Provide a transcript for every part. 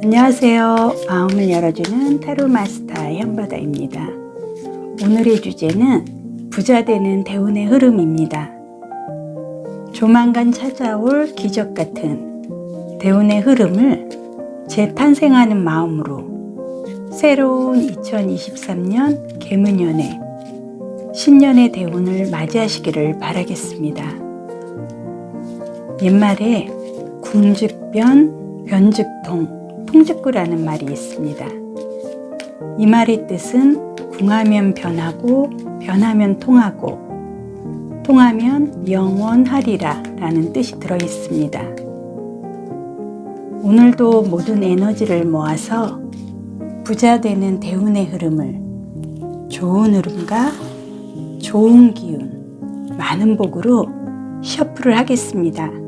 안녕하세요. 마음을 열어주는 타로 마스터 현바다입니다. 오늘의 주제는 부자 되는 대운의 흐름입니다. 조만간 찾아올 기적 같은 대운의 흐름을 재탄생하는 마음으로 새로운 2023년 개문년의 신년의 대운을 맞이하시기를 바라겠습니다. 옛말에 궁즉변, 변즉통, 통즉구라는 말이 있습니다. 이 말의 뜻은 궁하면 변하고 변하면 통하고 통하면 영원하리라 라는 뜻이 들어 있습니다. 오늘도 모든 에너지를 모아서 부자 되는 대운의 흐름을 좋은 흐름과 좋은 기운, 많은 복으로 셔플을 하겠습니다.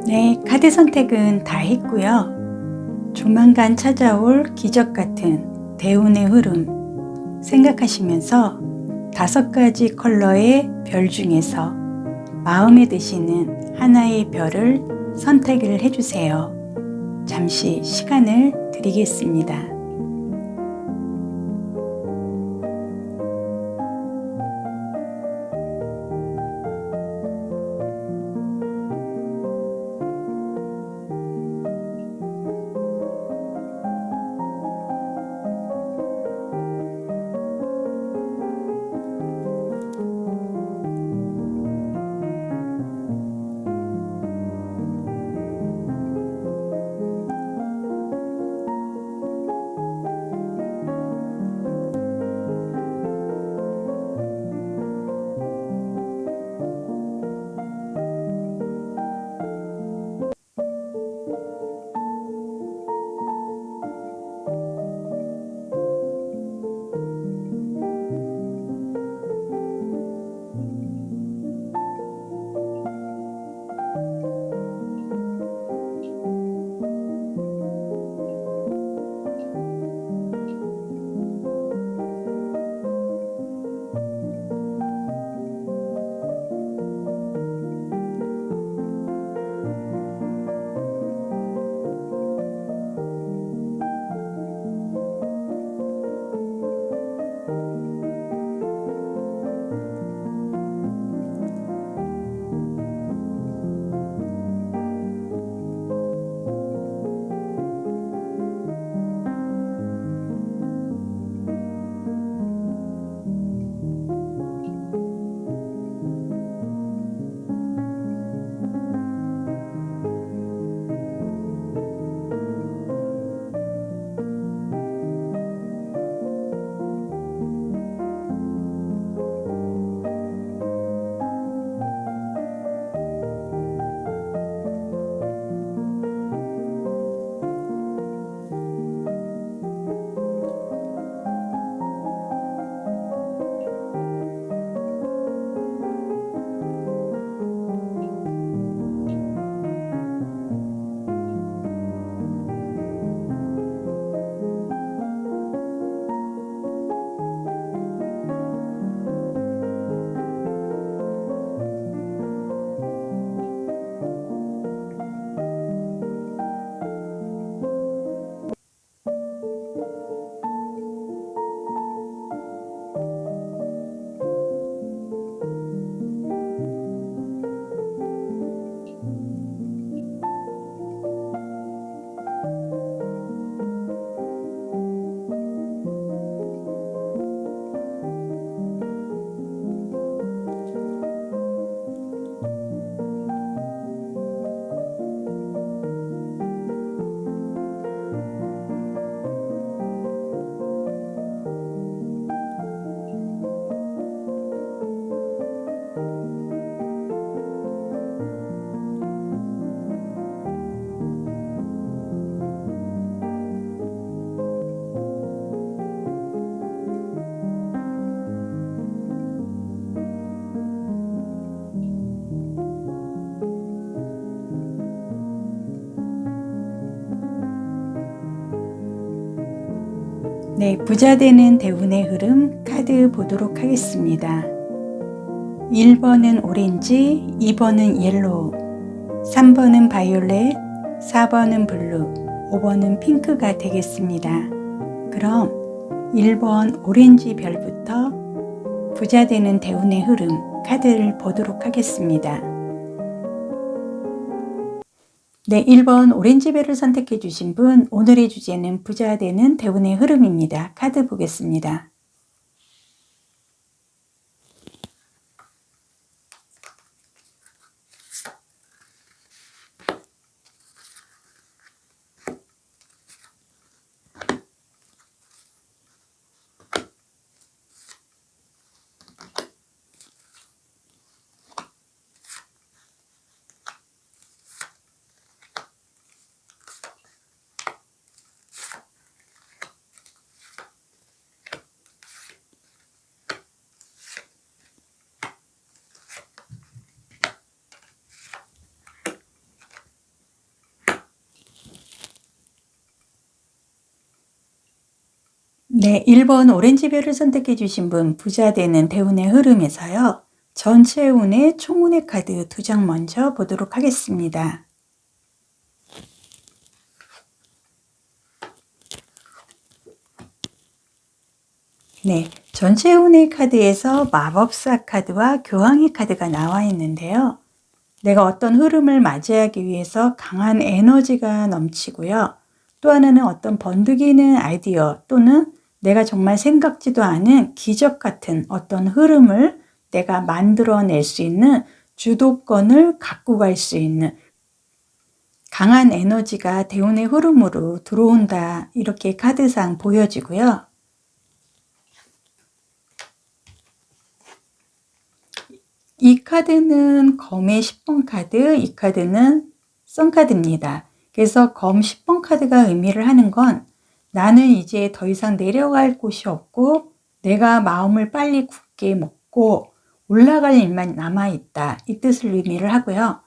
네, 카드 선택은 다 했고요. 조만간 찾아올 기적 같은 대운의 흐름 생각하시면서 5가지 컬러의 별 중에서 마음에 드시는 하나의 별을 선택을 해주세요. 잠시 시간을 드리겠습니다. 네, 부자 되는 대운의 흐름 카드 보도록 하겠습니다. 1번은 오렌지, 2번은 옐로우, 3번은 바이올렛, 4번은 블루, 5번은 핑크가 되겠습니다. 그럼 1번 오렌지 별부터 부자 되는 대운의 흐름 카드를 보도록 하겠습니다. 네, 1번 오렌지 별을 선택해 주신 분, 오늘의 주제는 부자 되는 대운의 흐름입니다. 카드 보겠습니다. 네, 1번 오렌지별을 선택해 주신 분 부자 되는 대운의 흐름에서요. 전체 운의 총운의 카드 2장 먼저 보도록 하겠습니다. 네, 전체 운의 카드에서 마법사 카드와 교황의 카드가 나와 있는데요. 내가 어떤 흐름을 맞이하기 위해서 강한 에너지가 넘치고요. 또 하나는 어떤 번뜩이는 아이디어 또는 내가 정말 생각지도 않은 기적 같은 어떤 흐름을 내가 만들어낼 수 있는 주도권을 갖고 갈 수 있는 강한 에너지가 대운의 흐름으로 들어온다. 이렇게 카드상 보여지고요. 이 카드는 검의 10번 카드, 이 카드는 썬카드입니다. 그래서 검 10번 카드가 의미를 하는 건 나는 이제 더 이상 내려갈 곳이 없고 내가 마음을 빨리 굳게 먹고 올라갈 일만 남아있다. 이 뜻을 의미를 하고요.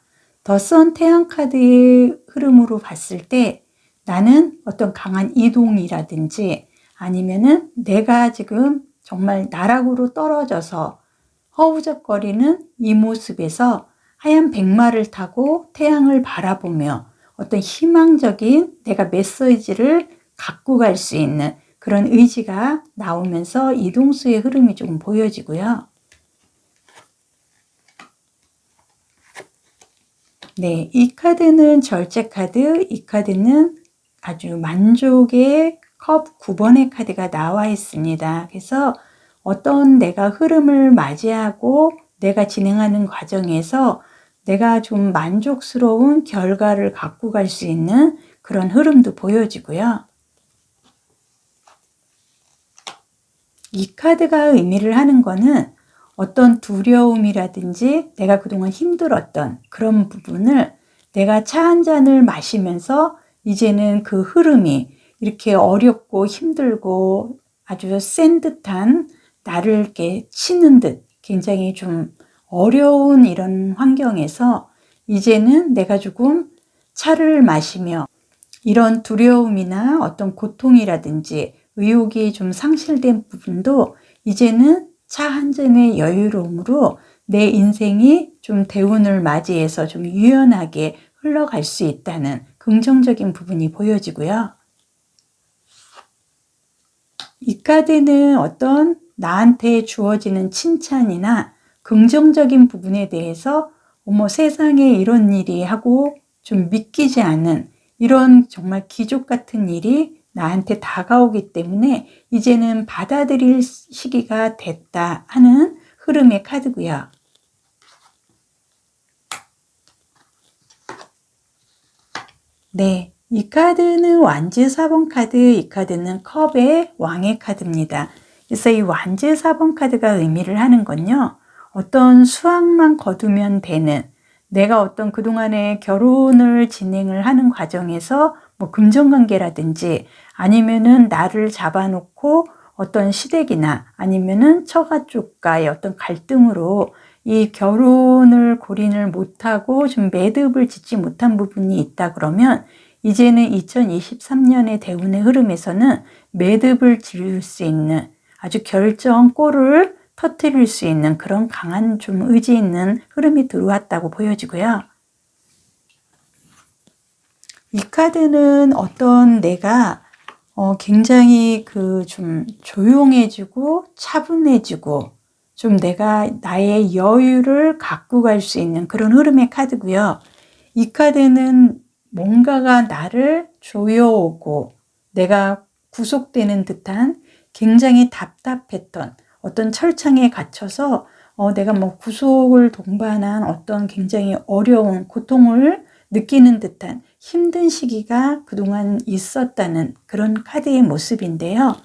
더 선 태양 카드의 흐름으로 봤을 때 나는 어떤 강한 이동이라든지 아니면은 내가 지금 정말 나락으로 떨어져서 허우적거리는 이 모습에서 하얀 백마를 타고 태양을 바라보며 어떤 희망적인 내가 메시지를 갖고 갈 수 있는 그런 의지가 나오면서 이동수의 흐름이 조금 보여지고요. 네, 이 카드는 절제 카드, 이 카드는 아주 만족의 컵 9번의 카드가 나와 있습니다. 그래서 어떤 내가 흐름을 맞이하고 내가 진행하는 과정에서 내가 좀 만족스러운 결과를 갖고 갈 수 있는 그런 흐름도 보여지고요. 이 카드가 의미를 하는 거는 어떤 두려움이라든지 내가 그동안 힘들었던 그런 부분을 내가 차 한 잔을 마시면서 이제는 그 흐름이 이렇게 어렵고 힘들고 아주 센 듯한 나를 이렇게 치는 듯 굉장히 좀 어려운 이런 환경에서 이제는 내가 조금 차를 마시며 이런 두려움이나 어떤 고통이라든지 의욕이 좀 상실된 부분도 이제는 차 한 잔의 여유로움으로 내 인생이 좀 대운을 맞이해서 좀 유연하게 흘러갈 수 있다는 긍정적인 부분이 보여지고요. 이 카드는 어떤 나한테 주어지는 칭찬이나 긍정적인 부분에 대해서 어머 세상에 이런 일이 하고 좀 믿기지 않는 이런 정말 기적 같은 일이 나한테 다가오기 때문에 이제는 받아들일 시기가 됐다 하는 흐름의 카드고요. 네, 이 카드는 완즈 4번 카드, 이 카드는 컵의 왕의 카드입니다. 그래서 이 완즈 4번 카드가 의미를 하는 건요. 어떤 수확만 거두면 되는 내가 어떤 그동안에 결혼을 진행을 하는 과정에서 뭐 금전관계라든지 아니면은 나를 잡아놓고 어떤 시댁이나 아니면은 처가 쪽과의 어떤 갈등으로 이 결혼을 골인을 못하고 좀 매듭을 짓지 못한 부분이 있다 그러면 이제는 2023년의 대운의 흐름에서는 매듭을 지을 수 있는 아주 결정골을 터뜨릴 수 있는 그런 강한 좀 의지 있는 흐름이 들어왔다고 보여지고요. 이 카드는 어떤 내가 굉장히 그 좀 조용해지고 차분해지고 좀 내가 나의 여유를 갖고 갈 수 있는 그런 흐름의 카드고요. 이 카드는 뭔가가 나를 조여오고 내가 구속되는 듯한 굉장히 답답했던 어떤 철창에 갇혀서 내가 뭐 구속을 동반한 어떤 굉장히 어려운 고통을 느끼는 듯한 힘든 시기가 그동안 있었다는 그런 카드의 모습인데요.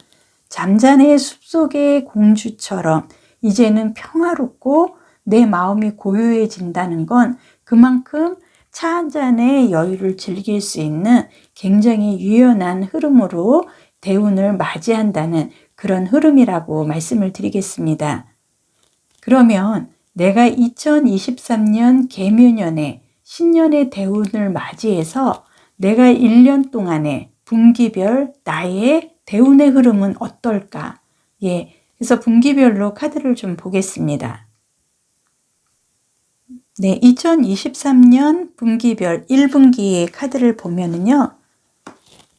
잠잔의 숲속의 공주처럼 이제는 평화롭고 내 마음이 고요해진다는 건 그만큼 차 한 잔의 여유를 즐길 수 있는 굉장히 유연한 흐름으로 대운을 맞이한다는 그런 흐름이라고 말씀을 드리겠습니다. 그러면 내가 2023년 개묘년에 신년의 대운을 맞이해서 내가 1년 동안에 분기별 나의 대운의 흐름은 어떨까? 예. 그래서 분기별로 카드를 좀 보겠습니다. 네, 2023년 분기별 1분기의 카드를 보면은요.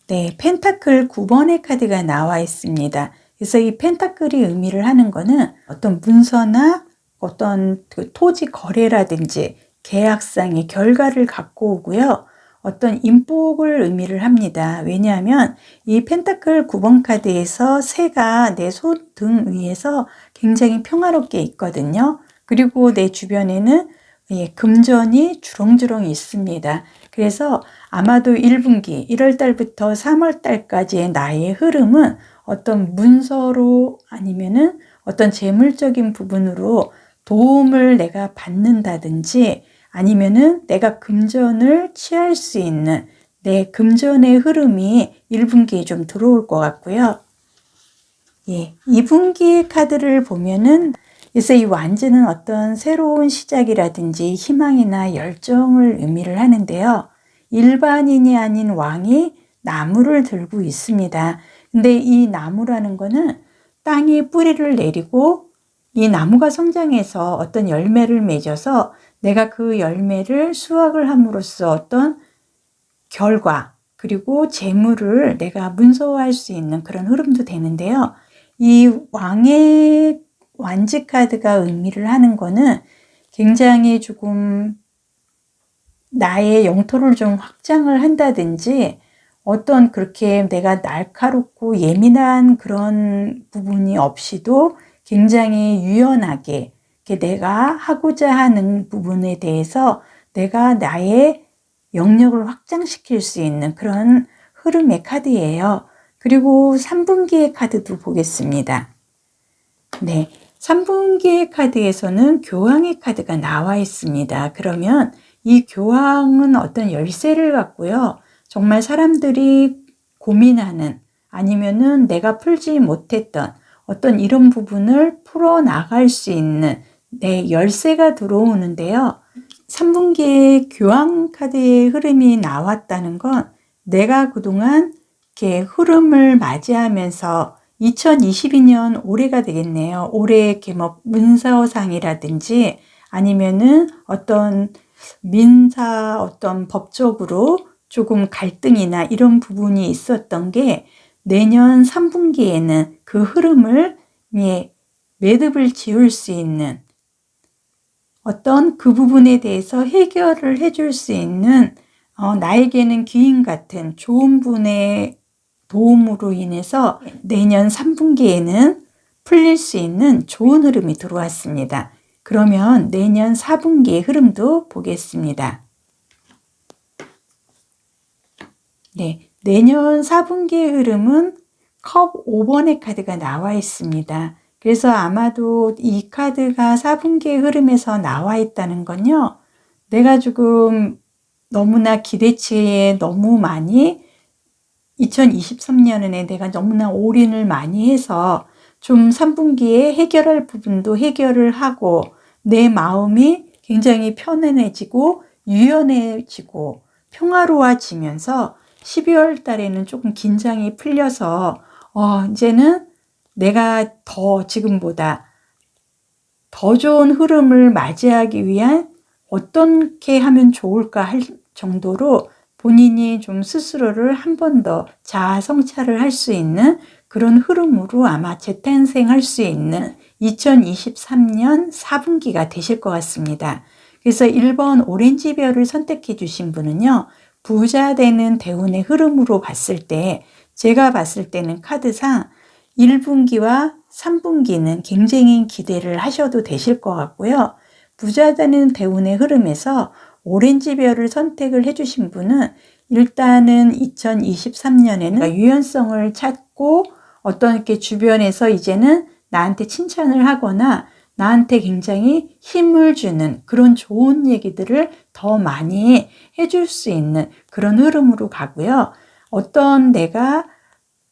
네, 펜타클 9번의 카드가 나와 있습니다. 그래서 이 펜타클이 의미를 하는 거는 어떤 문서나 어떤 그 토지 거래라든지 계약상의 결과를 갖고 오고요. 어떤 인복을 의미를 합니다. 왜냐하면 이 펜타클 9번 카드에서 새가 내 손 등 위에서 굉장히 평화롭게 있거든요. 그리고 내 주변에는 금전이 주렁주렁 있습니다. 그래서 아마도 1분기 1월 달부터 3월 달까지의 나의 흐름은 어떤 문서로 아니면은 어떤 재물적인 부분으로 도움을 내가 받는다든지 아니면은 내가 금전을 취할 수 있는 내 금전의 흐름이 1분기에 좀 들어올 것 같고요. 예, 2분기의 카드를 보면은 그래서 이 완즈는 어떤 새로운 시작이라든지 희망이나 열정을 의미를 하는데요. 일반인이 아닌 왕이 나무를 들고 있습니다. 근데 이 나무라는 거는 땅에 뿌리를 내리고 이 나무가 성장해서 어떤 열매를 맺어서 내가 그 열매를 수확을 함으로써 어떤 결과 그리고 재물을 내가 문서화할 수 있는 그런 흐름도 되는데요. 이 왕의 완지 카드가 의미를 하는 거는 굉장히 조금 나의 영토를 좀 확장을 한다든지 어떤 그렇게 내가 날카롭고 예민한 그런 부분이 없이도 굉장히 유연하게 내가 하고자 하는 부분에 대해서 내가 나의 영역을 확장시킬 수 있는 그런 흐름의 카드예요. 그리고 3분기의 카드도 보겠습니다. 네, 3분기의 카드에서는 교황의 카드가 나와 있습니다. 그러면 이 교황은 어떤 열쇠를 갖고요. 정말 사람들이 고민하는 아니면은 내가 풀지 못했던 어떤 이런 부분을 풀어나갈 수 있는 내 열쇠가 들어오는데요. 3분기에 교황 카드의 흐름이 나왔다는 건 내가 그동안 이렇게 흐름을 맞이하면서 2022년 올해가 되겠네요. 올해 이렇게 뭐 문서상이라든지 아니면은 어떤 민사 어떤 법적으로 조금 갈등이나 이런 부분이 있었던 게 내년 3분기에는 그 흐름을 매듭을 지을 수 있는 어떤 그 부분에 대해서 해결을 해줄 수 있는 나에게는 귀인 같은 좋은 분의 도움으로 인해서 내년 3분기에는 풀릴 수 있는 좋은 흐름이 들어왔습니다. 그러면 내년 4분기의 흐름도 보겠습니다. 네, 내년 4분기의 흐름은 컵 5번의 카드가 나와 있습니다. 그래서 아마도 이 카드가 4분기의 흐름에서 나와 있다는 건요. 내가 조금 너무나 기대치에 너무 많이 2023년에 내가 너무나 올인을 많이 해서 좀 3분기에 해결할 부분도 해결을 하고 내 마음이 굉장히 편안해지고 유연해지고 평화로워지면서 12월 달에는 조금 긴장이 풀려서 이제는 내가 더 지금보다 더 좋은 흐름을 맞이하기 위한 어떻게 하면 좋을까 할 정도로 본인이 좀 스스로를 한 번 더 자아 성찰을 할 수 있는 그런 흐름으로 아마 재탄생할 수 있는 2023년 4분기가 되실 것 같습니다. 그래서 1번 오렌지별을 선택해 주신 분은요. 부자 되는 대운의 흐름으로 봤을 때 제가 봤을 때는 카드상 1분기와 3분기는 굉장히 기대를 하셔도 되실 것 같고요. 부자 되는 대운의 흐름에서 오렌지별을 선택을 해주신 분은 일단은 2023년에는 유연성을 찾고 어떤 이렇게 주변에서 이제는 나한테 칭찬을 하거나 나한테 굉장히 힘을 주는 그런 좋은 얘기들을 더 많이 해줄 수 있는 그런 흐름으로 가고요. 어떤 내가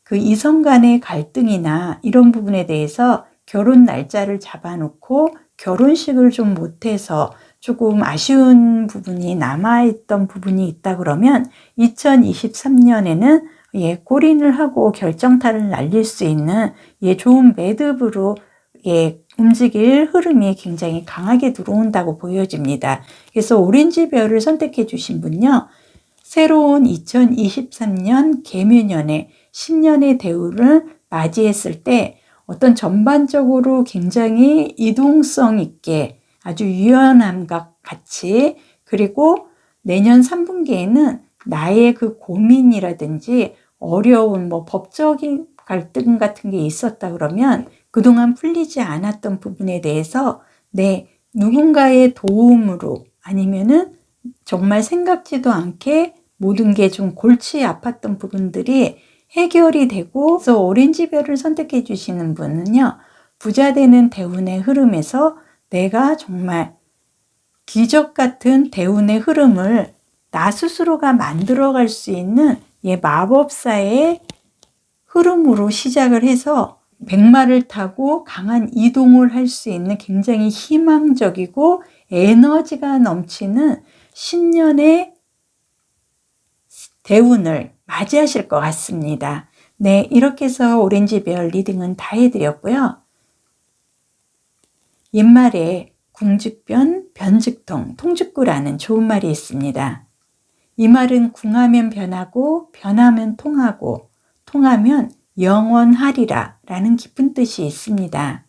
그 이성 간의 갈등이나 이런 부분에 대해서 결혼 날짜를 잡아놓고 결혼식을 좀 못해서 조금 아쉬운 부분이 남아있던 부분이 있다 그러면 2023년에는 골인을 하고 결정타를 날릴 수 있는 좋은 매듭으로 움직일 흐름이 굉장히 강하게 들어온다고 보여집니다. 그래서 오렌지별을 선택해 주신 분요, 새로운 2023년 개묘년에 10년의 대우를 맞이했을 때 어떤 전반적으로 굉장히 이동성 있게 아주 유연함과 같이, 그리고 내년 3분기에는 나의 그 고민이라든지 어려운 법적인 갈등 같은 게 있었다 그러면 그동안 풀리지 않았던 부분에 대해서 누군가의 도움으로, 아니면은 정말 생각지도 않게 모든 게 좀 골치 아팠던 부분들이 해결이 되고, 그래서 오렌지별을 선택해 주시는 분은요, 부자되는 대운의 흐름에서 내가 정말 기적 같은 대운의 흐름을 나 스스로가 만들어갈 수 있는 마법사의 흐름으로 시작을 해서 백마를 타고 강한 이동을 할 수 있는 굉장히 희망적이고 에너지가 넘치는 신년의 대운을 맞이하실 것 같습니다. 네, 이렇게 해서 오렌지별 리딩은 다 해드렸고요. 옛말에 궁즉변, 변즉통, 통즉구라는 좋은 말이 있습니다. 이 말은 궁하면 변하고, 변하면 통하고, 통하면 영원하리라 라는 깊은 뜻이 있습니다.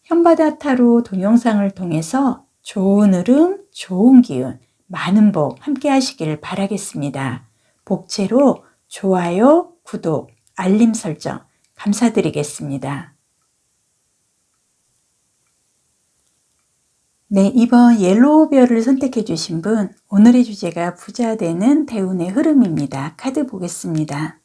현바다 타로 동영상을 통해서 좋은 흐름, 좋은 기운, 많은 복 함께 하시길 바라겠습니다. 복채로 좋아요, 구독, 알림 설정 감사드리겠습니다. 네, 이번 옐로우별을 선택해 주신 분, 오늘의 주제가 부자되는 대운의 흐름입니다. 카드 보겠습니다.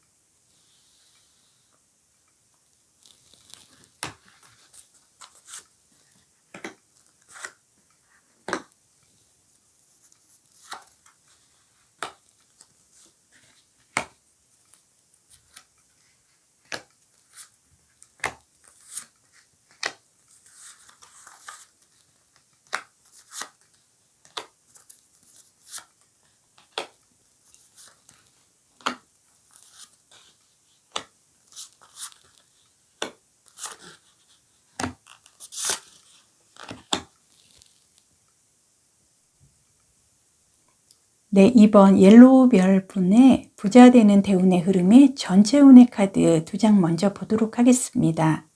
네, 이번 옐로우별 분의 부자되는 대운의 흐름의 전체 운의 카드 2장 먼저 보도록 하겠습니다.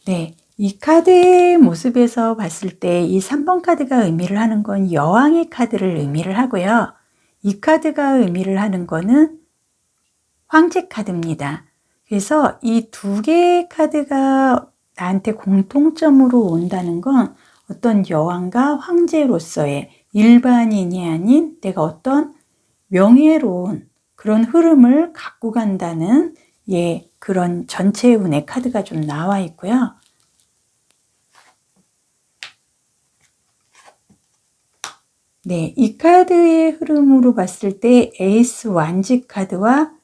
네, 이 카드의 모습에서 봤을 때 이 3번 카드가 의미를 하는 건 여왕의 카드를 의미를 하고요. 이 카드가 의미를 하는 거는 황제 카드입니다. 그래서 이 두 개의 카드가 나한테 공통점으로 온다는 건 어떤 여왕과 황제로서의 일반인이 아닌 내가 어떤 명예로운 그런 흐름을 갖고 간다는 그런 전체 운의 카드가 좀 나와 있고요. 네, 이 카드의 흐름으로 봤을 때 에이스 완지 카드와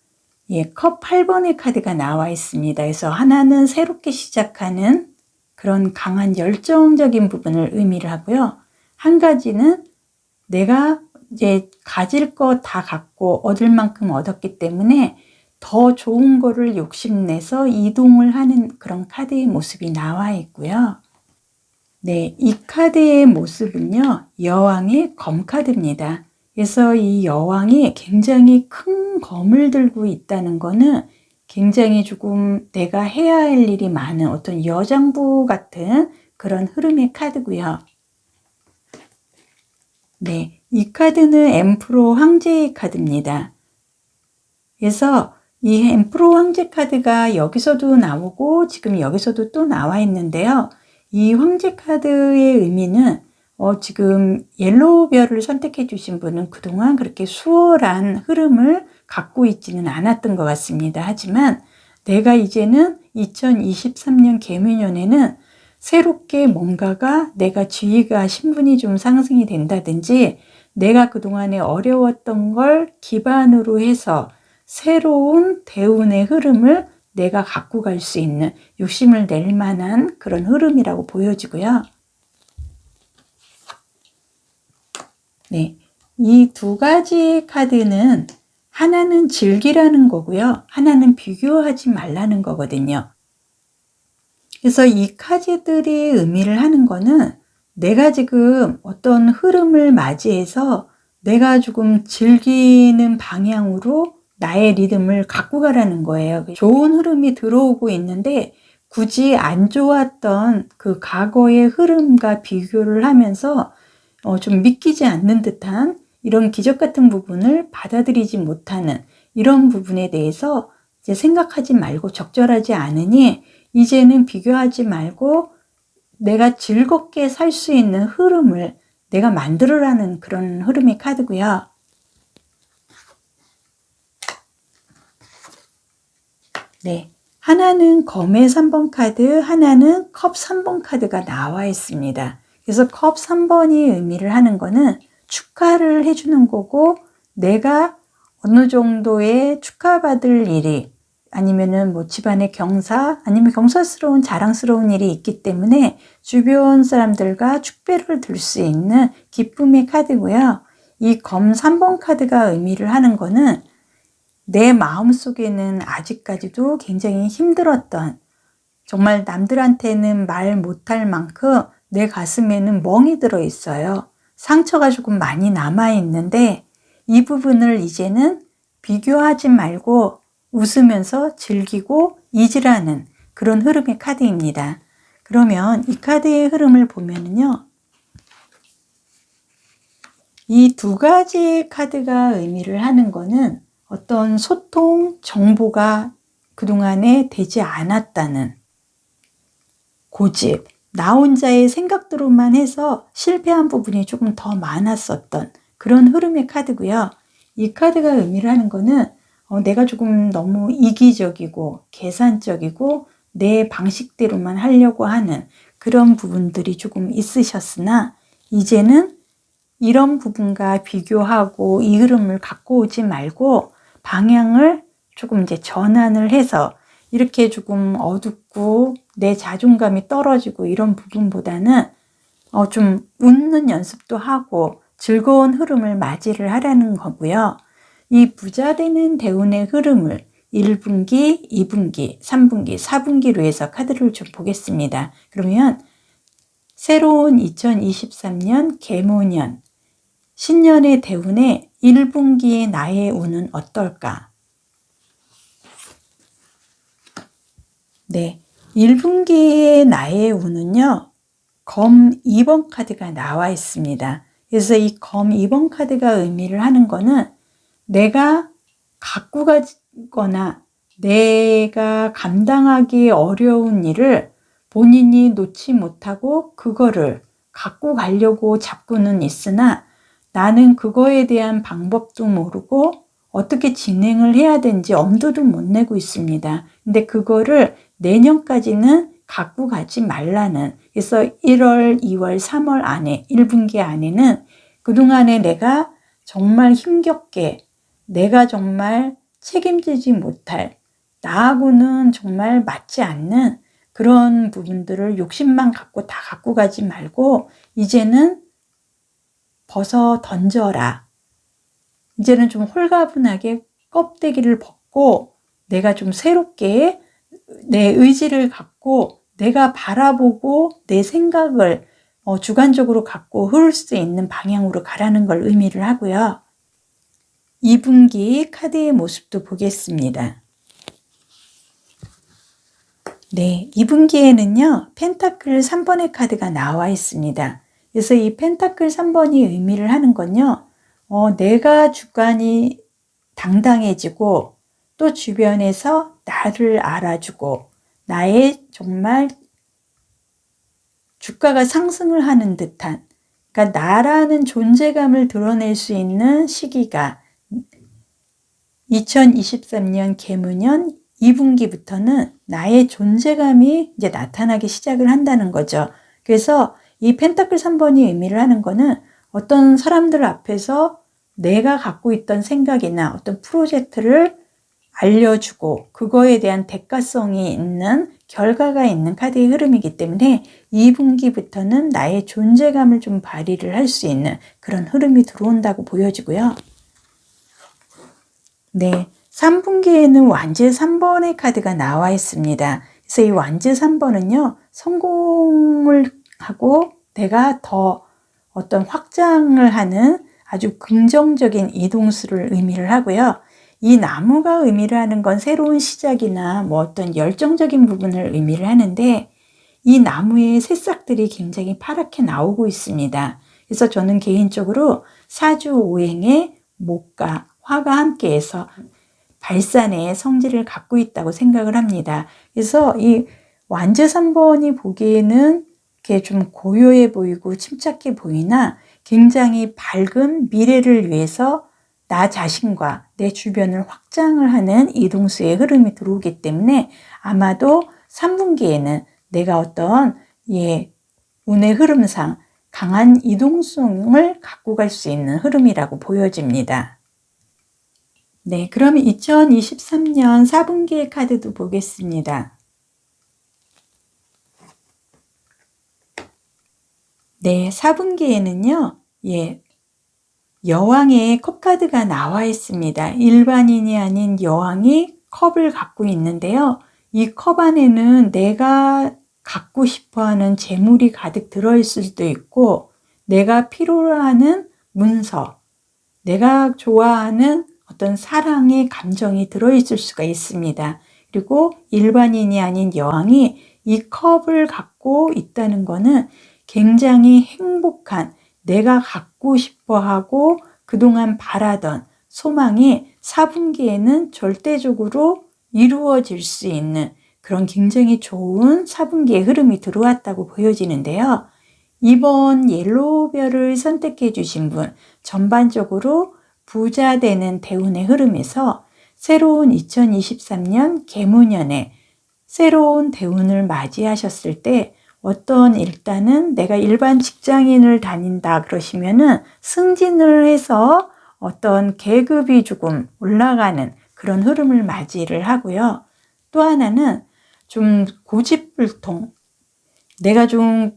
컵 8번의 카드가 나와 있습니다. 그래서 하나는 새롭게 시작하는 그런 강한 열정적인 부분을 의미를 하고요. 한 가지는 내가 이제 가질 거 다 갖고 얻을 만큼 얻었기 때문에 더 좋은 거를 욕심내서 이동을 하는 그런 카드의 모습이 나와 있고요. 네, 이 카드의 모습은요, 여왕의 검 카드입니다. 그래서 이 여왕이 굉장히 큰 검을 들고 있다는 거는 굉장히 조금 내가 해야 할 일이 많은 어떤 여장부 같은 그런 흐름의 카드고요. 네, 이 카드는 엠프로 황제의 카드입니다. 그래서 이 엠프로 황제 카드가 여기서도 나오고 지금 여기서도 또 나와 있는데요. 이 황제 카드의 의미는 지금 옐로우별을 선택해 주신 분은 그동안 그렇게 수월한 흐름을 갖고 있지는 않았던 것 같습니다. 하지만 내가 이제는 2023년 개묘년에는 새롭게 뭔가가 내가 지위가 신분이 좀 상승이 된다든지 내가 그동안에 어려웠던 걸 기반으로 해서 새로운 대운의 흐름을 내가 갖고 갈 수 있는 욕심을 낼 만한 그런 흐름이라고 보여지고요. 네, 이 두 가지 카드는 하나는 즐기라는 거고요. 하나는 비교하지 말라는 거거든요. 그래서 이 카드들이 의미를 하는 거는 내가 지금 어떤 흐름을 맞이해서 내가 조금 즐기는 방향으로 나의 리듬을 갖고 가라는 거예요. 좋은 흐름이 들어오고 있는데 굳이 안 좋았던 그 과거의 흐름과 비교를 하면서 좀 믿기지 않는 듯한 이런 기적 같은 부분을 받아들이지 못하는 이런 부분에 대해서 이제 생각하지 말고 적절하지 않으니 이제는 비교하지 말고 내가 즐겁게 살 수 있는 흐름을 내가 만들어라는 그런 흐름의 카드고요. 네, 하나는 검의 3번 카드, 하나는 컵 3번 카드가 나와 있습니다. 그래서 컵 3번이 의미를 하는 거는 축하를 해주는 거고 내가 어느 정도의 축하받을 일이 아니면은 뭐 집안의 경사 아니면 경사스러운 자랑스러운 일이 있기 때문에 주변 사람들과 축배를 들 수 있는 기쁨의 카드고요. 이 검 3번 카드가 의미를 하는 거는 내 마음속에는 아직까지도 굉장히 힘들었던 정말 남들한테는 말 못할 만큼 내 가슴에는 멍이 들어 있어요. 상처가 조금 많이 남아 있는데 이 부분을 이제는 비교하지 말고 웃으면서 즐기고 잊으라는 그런 흐름의 카드입니다. 그러면 이 카드의 흐름을 보면은요. 이 두 가지 카드가 의미를 하는 거는 어떤 소통, 정보가 그동안에 되지 않았다는 고집, 나 혼자의 생각대로만 해서 실패한 부분이 조금 더 많았었던 그런 흐름의 카드고요. 이 카드가 의미를 하는 거는 내가 조금 너무 이기적이고 계산적이고 내 방식대로만 하려고 하는 그런 부분들이 조금 있으셨으나 이제는 이런 부분과 비교하고 이 흐름을 갖고 오지 말고 방향을 조금 이제 전환을 해서 이렇게 조금 어둡고 내 자존감이 떨어지고 이런 부분보다는 좀 웃는 연습도 하고 즐거운 흐름을 맞이를 하라는 거고요. 이 부자되는 대운의 흐름을 1분기, 2분기, 3분기, 4분기로 해서 카드를 좀 보겠습니다. 그러면 새로운 2023년 개모년 신년의 대운의 1분기의 나의 운은 어떨까? 네, 1분기의 나의 운은요. 검 2번 카드가 나와 있습니다. 그래서 이 검 2번 카드가 의미를 하는 거는 내가 갖고 가거나 내가 감당하기 어려운 일을 본인이 놓지 못하고 그거를 갖고 가려고 잡고는 있으나 나는 그거에 대한 방법도 모르고 어떻게 진행을 해야 되는지 엄두도 못 내고 있습니다. 근데 그거를 내년까지는 갖고 가지 말라는, 그래서 1월, 2월, 3월 안에 1분기 안에는 그동안에 내가 정말 힘겹게 내가 정말 책임지지 못할 나하고는 정말 맞지 않는 그런 부분들을 욕심만 갖고 다 갖고 가지 말고 이제는 벗어 던져라. 이제는 좀 홀가분하게 껍데기를 벗고 내가 좀 새롭게 내 의지를 갖고 내가 바라보고 내 생각을 주관적으로 갖고 흐를 수 있는 방향으로 가라는 걸 의미를 하고요. 2분기 카드의 모습도 보겠습니다. 네, 2분기에는요. 펜타클 3번의 카드가 나와 있습니다. 그래서 이 펜타클 3번이 의미를 하는 건요. 내가 주관이 당당해지고 또 주변에서 나를 알아주고 나의 정말 주가가 상승을 하는 듯한, 그러니까 나라는 존재감을 드러낼 수 있는 시기가 2023년 개무년 2분기부터는 나의 존재감이 이제 나타나기 시작을 한다는 거죠. 그래서 이 펜타클 3번이 의미를 하는 거는 어떤 사람들 앞에서 내가 갖고 있던 생각이나 어떤 프로젝트를 알려주고 그거에 대한 대가성이 있는 결과가 있는 카드의 흐름이기 때문에 2분기부터는 나의 존재감을 좀 발휘를 할 수 있는 그런 흐름이 들어온다고 보여지고요. 네, 3분기에는 완즈 3번의 카드가 나와 있습니다. 그래서 이 완즈 3번은요, 성공을 하고 내가 더 어떤 확장을 하는 아주 긍정적인 이동수를 의미를 하고요. 이 나무가 의미를 하는 건 새로운 시작이나 뭐 어떤 열정적인 부분을 의미를 하는데, 이 나무의 새싹들이 굉장히 파랗게 나오고 있습니다. 그래서 저는 개인적으로 사주 오행의 목과 화가 함께해서 발산의 성질을 갖고 있다고 생각을 합니다. 그래서 이 완즈 3번이 보기에는 이렇게 좀 고요해 보이고 침착해 보이나 굉장히 밝은 미래를 위해서 나 자신과 내 주변을 확장을 하는 이동수의 흐름이 들어오기 때문에 아마도 3분기에는 내가 어떤 운의 흐름상 강한 이동성을 갖고 갈 수 있는 흐름이라고 보여집니다. 네, 그러면 2023년 4분기의 카드도 보겠습니다. 네, 4분기에는요, 여왕의 컵카드가 나와 있습니다. 일반인이 아닌 여왕이 컵을 갖고 있는데요. 이 컵 안에는 내가 갖고 싶어하는 재물이 가득 들어있을 수도 있고, 내가 필요로 하는 문서, 내가 좋아하는 어떤 사랑의 감정이 들어있을 수가 있습니다. 그리고 일반인이 아닌 여왕이 이 컵을 갖고 있다는 것은 굉장히 행복한, 내가 갖고 싶어 하고 그동안 바라던 소망이 4분기에는 절대적으로 이루어질 수 있는 그런 굉장히 좋은 4분기의 흐름이 들어왔다고 보여지는데요. 이번 옐로우별을 선택해 주신 분, 전반적으로 부자 되는 대운의 흐름에서 새로운 2023년 개무년에 새로운 대운을 맞이하셨을 때 어떤 일단은 내가 일반 직장인을 다닌다 그러시면은 승진을 해서 어떤 계급이 조금 올라가는 그런 흐름을 맞이를 하고요. 또 하나는 좀 고집불통, 내가 좀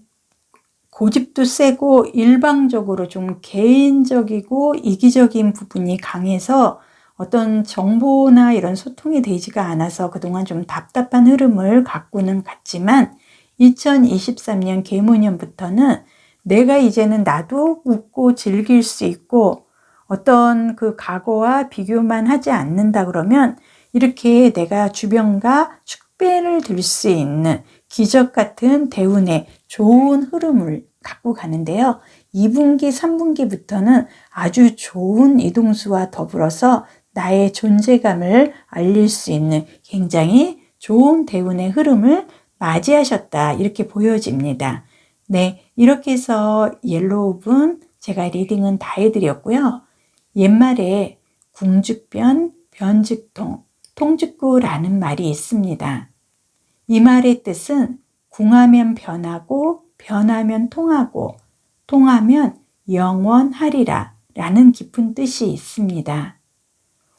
고집도 세고 일방적으로 좀 개인적이고 이기적인 부분이 강해서 어떤 정보나 이런 소통이 되지가 않아서 그동안 좀 답답한 흐름을 갖고는 갔지만 2023년 개무년부터는 내가 이제는 나도 웃고 즐길 수 있고 어떤 그 과거와 비교만 하지 않는다 그러면 이렇게 내가 주변과 축배를 들 수 있는 기적 같은 대운의 좋은 흐름을 갖고 가는데요. 2분기, 3분기부터는 아주 좋은 이동수와 더불어서 나의 존재감을 알릴 수 있는 굉장히 좋은 대운의 흐름을 맞이하셨다 이렇게 보여집니다. 네, 이렇게 해서 옐로우분 제가 리딩은 다 해드렸고요. 옛말에 궁즉변, 변즉통, 통즉구라는 말이 있습니다. 이 말의 뜻은 궁하면 변하고 변하면 통하고 통하면 영원하리라 라는 깊은 뜻이 있습니다.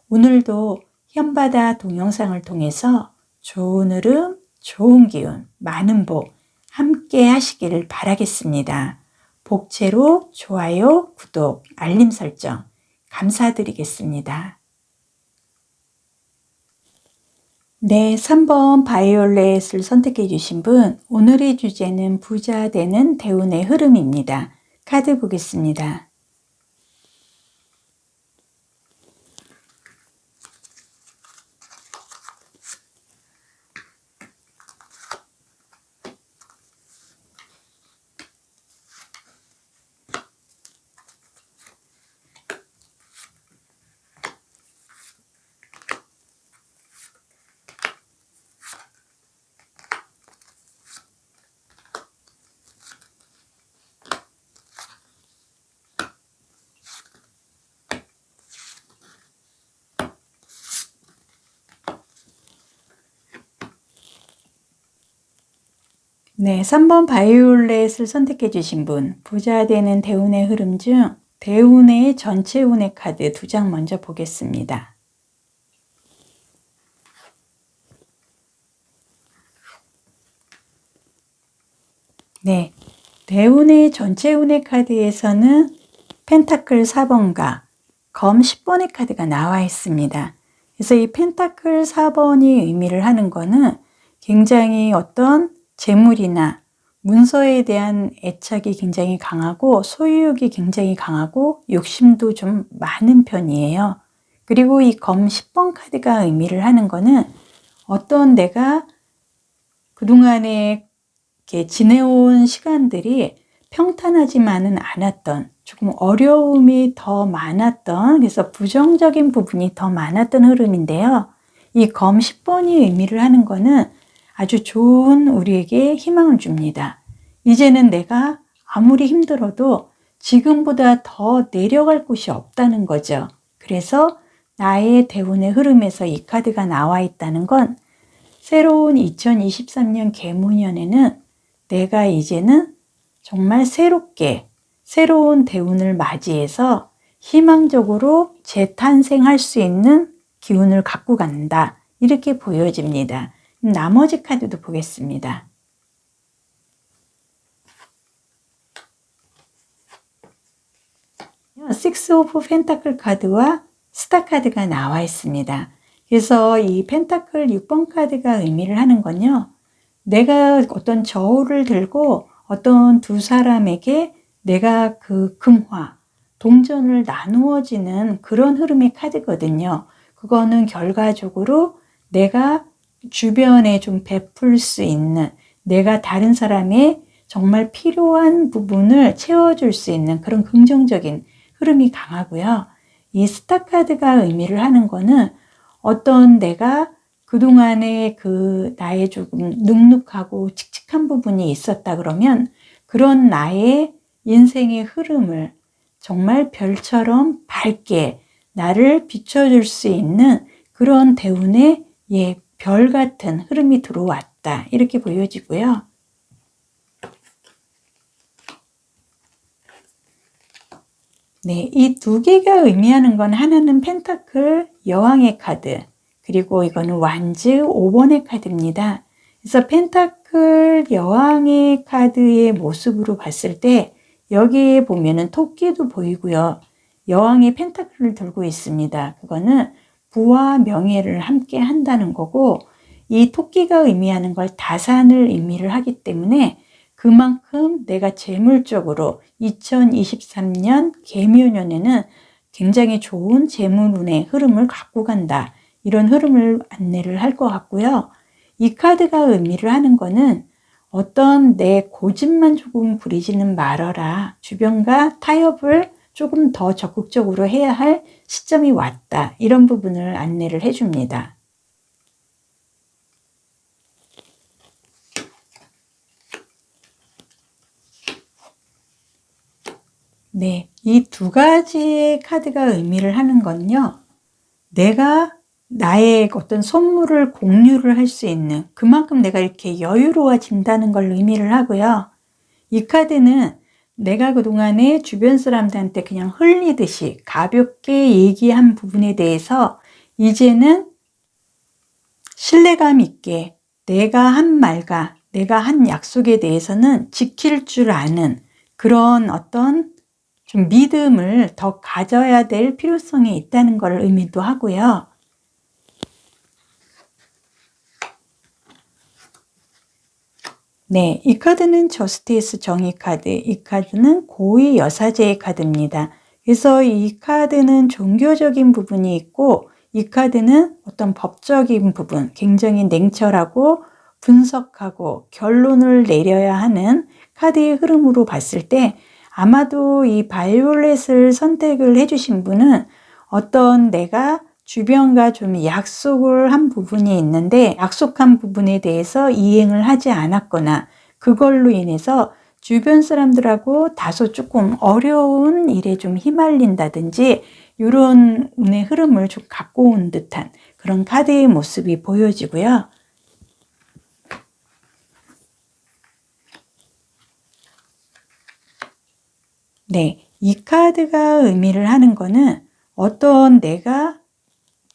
오늘도 현바다 동영상을 통해서 좋은 흐름, 좋은 기운, 많은 복 함께 하시기를 바라겠습니다. 복채로 좋아요, 구독, 알림 설정 감사드리겠습니다. 네, 3번 바이올렛을 선택해 주신 분, 오늘의 주제는 부자 되는 대운의 흐름입니다. 카드 보겠습니다. 네, 3번 바이올렛을 선택해 주신 분, 부자 되는 대운의 흐름 중 대운의 전체 운의 카드 2장 먼저 보겠습니다. 네, 대운의 전체 운의 카드에서는 펜타클 4번과 검 10번의 카드가 나와 있습니다. 그래서 이 펜타클 4번이 의미를 하는 거는 굉장히 어떤 재물이나 문서에 대한 애착이 굉장히 강하고 소유욕이 굉장히 강하고 욕심도 좀 많은 편이에요. 그리고 이 검 10번 카드가 의미를 하는 거는 어떤 내가 그동안에 이렇게 지내온 시간들이 평탄하지만은 않았던, 조금 어려움이 더 많았던, 그래서 부정적인 부분이 더 많았던 흐름인데요. 이 검 10번이 의미를 하는 거는 아주 좋은 우리에게 희망을 줍니다. 이제는 내가 아무리 힘들어도 지금보다 더 내려갈 곳이 없다는 거죠. 그래서 나의 대운의 흐름에서 이 카드가 나와 있다는 건 새로운 2023년 개무년에는 내가 이제는 정말 새롭게 새로운 대운을 맞이해서 희망적으로 재탄생할 수 있는 기운을 갖고 간다. 이렇게 보여집니다. 나머지 카드도 보겠습니다. 식스 오브 펜타클 카드와 스타 카드가 나와 있습니다. 그래서 이 펜타클 6번 카드가 의미를 하는 건요. 내가 어떤 저울을 들고 어떤 두 사람에게 내가 그 금화, 동전을 나누어지는 그런 흐름의 카드거든요. 그거는 결과적으로 내가 주변에 좀 베풀 수 있는, 내가 다른 사람의 정말 필요한 부분을 채워줄 수 있는 그런 긍정적인 흐름이 강하고요. 이 스타 카드가 의미를 하는 거는 어떤 내가 그동안에 그 나의 조금 눅눅하고 칙칙한 부분이 있었다 그러면 그런 나의 인생의 흐름을 정말 별처럼 밝게 나를 비춰줄 수 있는 그런 대운의 별 같은 흐름이 들어왔다. 이렇게 보여지고요. 네, 이 두 개가 의미하는 건 하나는 펜타클 여왕의 카드, 그리고 이거는 완즈 5번의 카드입니다. 그래서 펜타클 여왕의 카드의 모습으로 봤을 때 여기에 보면은 토끼도 보이고요. 여왕이 펜타클을 들고 있습니다. 그거는 부와 명예를 함께 한다는 거고, 이 토끼가 의미하는 걸 다산을 의미를 하기 때문에 그만큼 내가 재물적으로 2023년 개묘년에는 굉장히 좋은 재물운의 흐름을 갖고 간다. 이런 흐름을 안내를 할 것 같고요. 이 카드가 의미를 하는 거는 어떤 내 고집만 조금 부리지는 말아라. 주변과 타협을 조금 더 적극적으로 해야 할 시점이 왔다. 이런 부분을 안내를 해줍니다. 네, 이 두 가지의 카드가 의미를 하는 건요. 내가 나의 어떤 선물을 공유를 할 수 있는 그만큼 내가 이렇게 여유로워진다는 걸 의미를 하고요. 이 카드는 내가 그동안에 주변 사람들한테 그냥 흘리듯이 가볍게 얘기한 부분에 대해서 이제는 신뢰감 있게 내가 한 말과 내가 한 약속에 대해서는 지킬 줄 아는 그런 어떤 좀 믿음을 더 가져야 될 필요성이 있다는 걸 의미도 하고요. 네, 이 카드는 저스티스 정의 카드, 이 카드는 고위 여사제의 카드입니다. 그래서 이 카드는 종교적인 부분이 있고 이 카드는 어떤 법적인 부분, 굉장히 냉철하고 분석하고 결론을 내려야 하는 카드의 흐름으로 봤을 때 아마도 이 바이올렛을 선택을 해주신 분은 어떤 내가 주변과 좀 약속을 한 부분이 있는데 약속한 부분에 대해서 이행을 하지 않았거나 그걸로 인해서 주변 사람들하고 다소 조금 어려운 일에 좀 휘말린다든지 이런 운의 흐름을 좀 갖고 온 듯한 그런 카드의 모습이 보여지고요. 네, 이 카드가 의미를 하는 거는 어떤 내가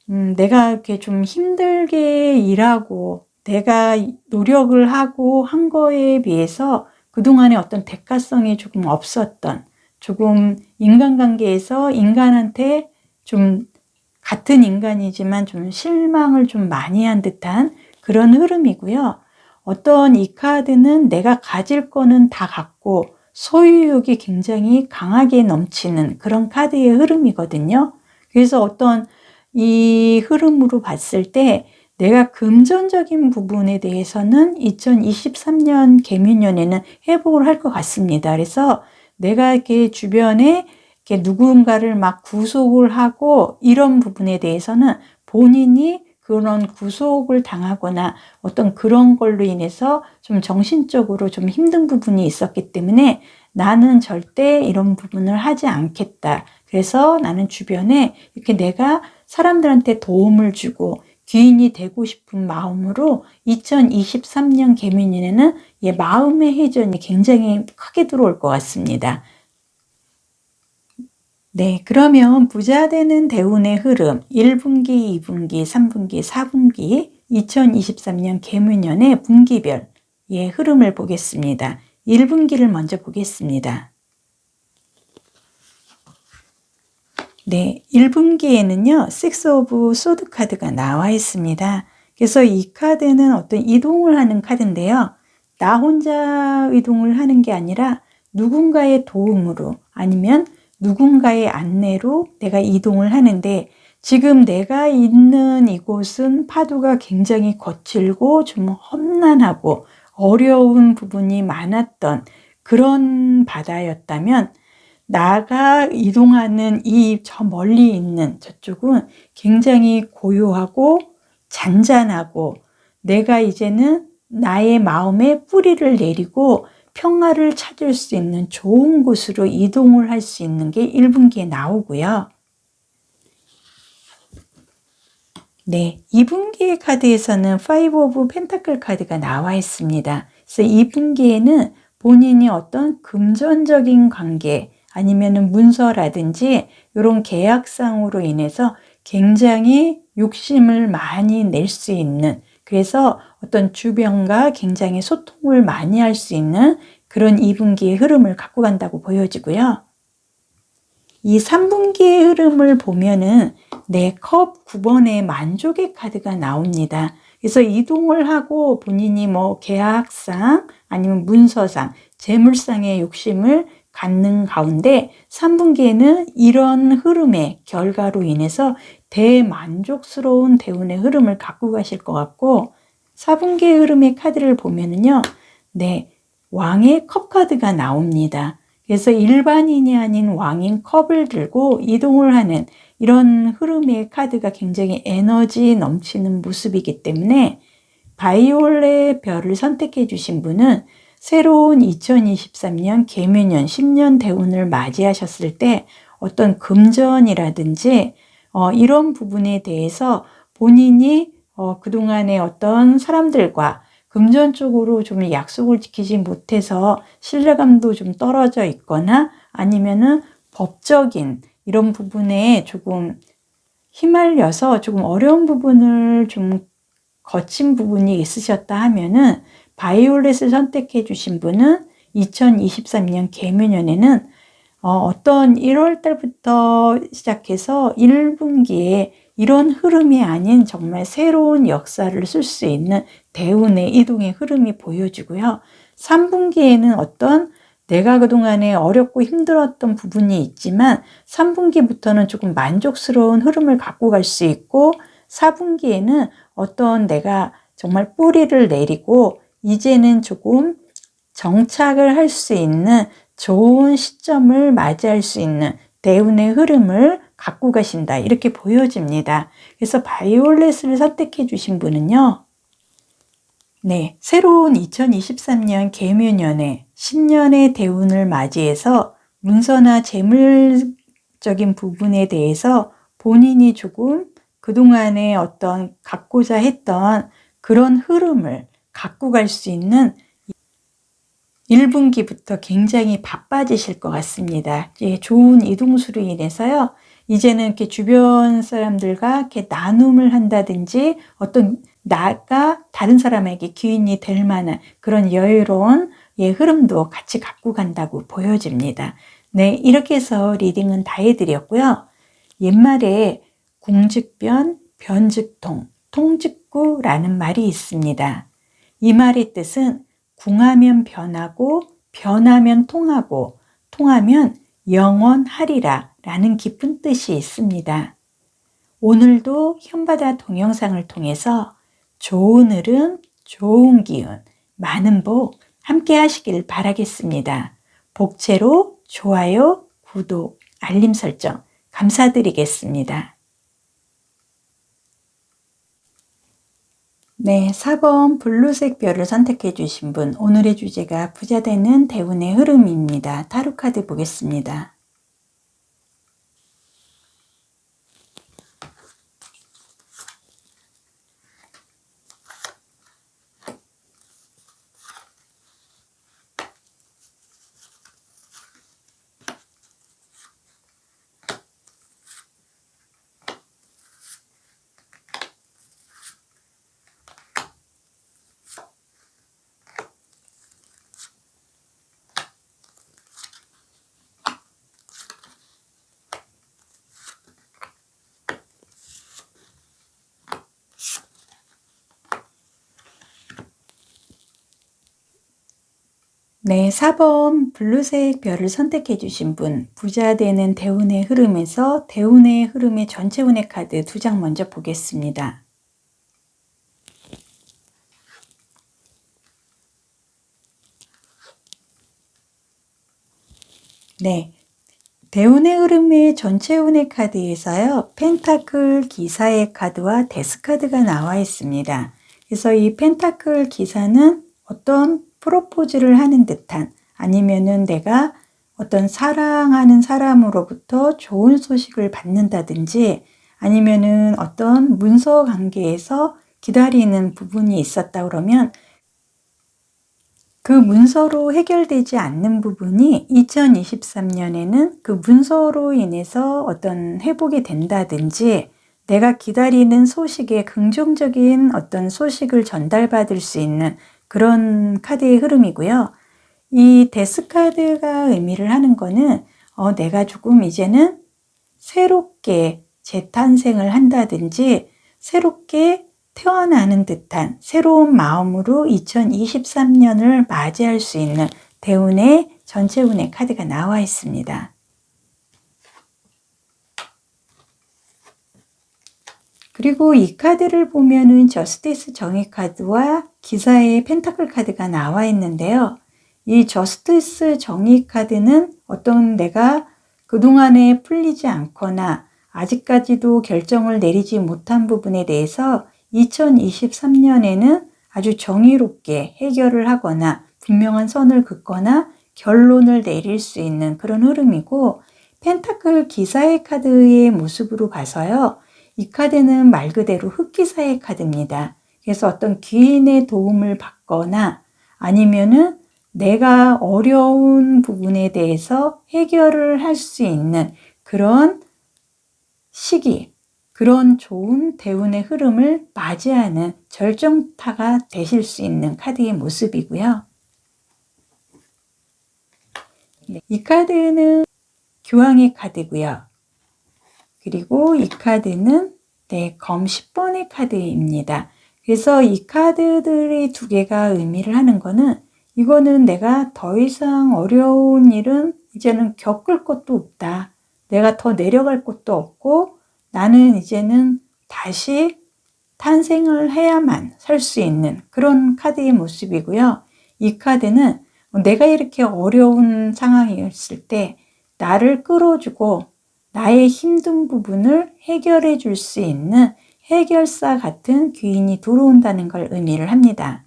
이렇게 좀 힘들게 일하고 내가 노력을 하고 한 거에 비해서 그동안에 어떤 대가성이 조금 없었던, 조금 인간관계에서 인간한테 좀 같은 인간이지만 좀 실망을 좀 많이 한 듯한 그런 흐름이고요. 어떤 이 카드는 내가 가질 거는 다 갖고 소유욕이 굉장히 강하게 넘치는 그런 카드의 흐름이거든요. 그래서 어떤 이 흐름으로 봤을 때 내가 금전적인 부분에 대해서는 2023년 개미년에는 회복을 할 것 같습니다. 그래서 내가 이렇게 주변에 이렇게 누군가를 막 구속을 하고 이런 부분에 대해서는 본인이 그런 구속을 당하거나 어떤 그런 걸로 인해서 좀 정신적으로 좀 힘든 부분이 있었기 때문에 나는 절대 이런 부분을 하지 않겠다. 그래서 나는 주변에 이렇게 내가 사람들한테 도움을 주고 귀인이 되고 싶은 마음으로 2023년 개미년에는 마음의 회전이 굉장히 크게 들어올 것 같습니다. 네, 그러면 부자 되는 대운의 흐름 1분기, 2분기, 3분기, 4분기 2023년 개미년의 분기별의 흐름을 보겠습니다. 1분기를 먼저 보겠습니다. 네, 1분기에는요, Six of Swords 카드가 나와 있습니다. 그래서 이 카드는 어떤 이동을 하는 카드인데요. 나 혼자 이동을 하는 게 아니라 누군가의 도움으로 아니면 누군가의 안내로 내가 이동을 하는데 지금 내가 있는 이곳은 파도가 굉장히 거칠고 좀 험난하고 어려운 부분이 많았던 그런 바다였다면 나가 이동하는 저 멀리 있는 저쪽은 굉장히 고요하고 잔잔하고 내가 이제는 나의 마음에 뿌리를 내리고 평화를 찾을 수 있는 좋은 곳으로 이동을 할 수 있는 게 1분기에 나오고요. 네, 2분기의 카드에서는 Five of Pentacle 카드가 나와 있습니다. 그래서 2분기에는 본인이 어떤 금전적인 관계 아니면은 문서라든지 이런 계약상으로 인해서 굉장히 욕심을 많이 낼 수 있는, 그래서 어떤 주변과 굉장히 소통을 많이 할 수 있는 그런 2분기의 흐름을 갖고 간다고 보여지고요. 이 3분기의 흐름을 보면은 내 컵 9번의 만족의 카드가 나옵니다. 그래서 이동을 하고 본인이 뭐 계약상 아니면 문서상, 재물상의 욕심을 갖는 가운데 3분기에는 이런 흐름의 결과로 인해서 대만족스러운 대운의 흐름을 갖고 가실 것 같고 4분기의 흐름의 카드를 보면은요. 네, 왕의 컵 카드가 나옵니다. 그래서 일반인이 아닌 왕인 컵을 들고 이동을 하는 이런 흐름의 카드가 굉장히 에너지 넘치는 모습이기 때문에 바이올렛 별을 선택해 주신 분은 새로운 2023년 개묘년 10년 대운을 맞이하셨을 때 어떤 금전이라든지 이런 부분에 대해서 본인이 그동안에 어떤 사람들과 금전적으로 좀 약속을 지키지 못해서 신뢰감도 좀 떨어져 있거나 아니면은 법적인 이런 부분에 조금 휘말려서 조금 어려운 부분을 좀 거친 부분이 있으셨다 하면은 바이올렛을 선택해 주신 분은 2023년 개묘년에는 어떤 1월 달부터 시작해서 1분기에 이런 흐름이 아닌 정말 새로운 역사를 쓸 수 있는 대운의 이동의 흐름이 보여지고요. 3분기에는 어떤 내가 그동안에 어렵고 힘들었던 부분이 있지만 3분기부터는 조금 만족스러운 흐름을 갖고 갈 수 있고 4분기에는 어떤 내가 정말 뿌리를 내리고 이제는 조금 정착을 할 수 있는 좋은 시점을 맞이할 수 있는 대운의 흐름을 갖고 가신다 이렇게 보여집니다. 그래서 바이올렛을 선택해 주신 분은요. 네, 새로운 2023년 개묘년에 10년의 대운을 맞이해서 문서나 재물적인 부분에 대해서 본인이 조금 그동안에 어떤 갖고자 했던 그런 흐름을 갖고 갈 수 있는 1분기부터 굉장히 바빠지실 것 같습니다. 좋은 이동수로 인해서요. 이제는 이렇게 주변 사람들과 이렇게 나눔을 한다든지 어떤 나가 다른 사람에게 기인이 될 만한 그런 여유로운 흐름도 같이 갖고 간다고 보여집니다. 네, 이렇게 해서 리딩은 다 해드렸고요. 옛말에 궁즉변, 변즉통, 통즉구라는 말이 있습니다. 이 말의 뜻은 궁하면 변하고 변하면 통하고 통하면 영원하리라 라는 깊은 뜻이 있습니다. 오늘도 현바다 동영상을 통해서 좋은 흐름, 좋은 기운, 많은 복 함께 하시길 바라겠습니다. 복채로 좋아요, 구독, 알림 설정 감사드리겠습니다. 네, 4번 블루색 별을 선택해 주신 분, 오늘의 주제가 부자되는 대운의 흐름입니다. 타로 카드 보겠습니다. 네, 4번 블루색 별을 선택해 주신 분, 부자 되는 대운의 흐름에서 대운의 흐름의 전체 운의 카드 2장 먼저 보겠습니다. 네, 대운의 흐름의 전체 운의 카드에서요, 펜타클 기사의 카드와 데스 카드가 나와 있습니다. 그래서 이 펜타클 기사는 어떤 프로포즈를 하는 듯한, 아니면은 내가 어떤 사랑하는 사람으로부터 좋은 소식을 받는다든지, 아니면은 어떤 문서 관계에서 기다리는 부분이 있었다 그러면 그 문서로 해결되지 않는 부분이 2023년에는 그 문서로 인해서 어떤 회복이 된다든지, 내가 기다리는 소식에 긍정적인 어떤 소식을 전달받을 수 있는 그런 카드의 흐름이고요. 이 데스 카드가 의미를 하는 거는 내가 조금 이제는 새롭게 재탄생을 한다든지 새롭게 태어나는 듯한 새로운 마음으로 2023년을 맞이할 수 있는 대운의 전체 운의 카드가 나와 있습니다. 그리고 이 카드를 보면은 저스티스 정의 카드와 기사의 펜타클 카드가 나와 있는데요. 이 저스티스 정의 카드는 어떤 내가 그동안에 풀리지 않거나 아직까지도 결정을 내리지 못한 부분에 대해서 2023년에는 아주 정의롭게 해결을 하거나 분명한 선을 긋거나 결론을 내릴 수 있는 그런 흐름이고, 펜타클 기사의 카드의 모습으로 봐서요, 이 카드는 말 그대로 흑기사의 카드입니다. 그래서 어떤 귀인의 도움을 받거나 아니면은 내가 어려운 부분에 대해서 해결을 할 수 있는 그런 시기, 그런 좋은 대운의 흐름을 맞이하는 절정타가 되실 수 있는 카드의 모습이고요. 네, 이 카드는 교황의 카드고요. 그리고 이 카드는 검 10번의 카드입니다. 그래서 이 카드들이 두 개가 의미를 하는 거는, 이거는 내가 더 이상 어려운 일은 이제는 겪을 것도 없다. 내가 더 내려갈 것도 없고 나는 이제는 다시 탄생을 해야만 살 수 있는 그런 카드의 모습이고요. 이 카드는 내가 이렇게 어려운 상황이었을 때 나를 끌어주고 나의 힘든 부분을 해결해 줄 수 있는 해결사 같은 귀인이 들어온다는 걸 의미를 합니다.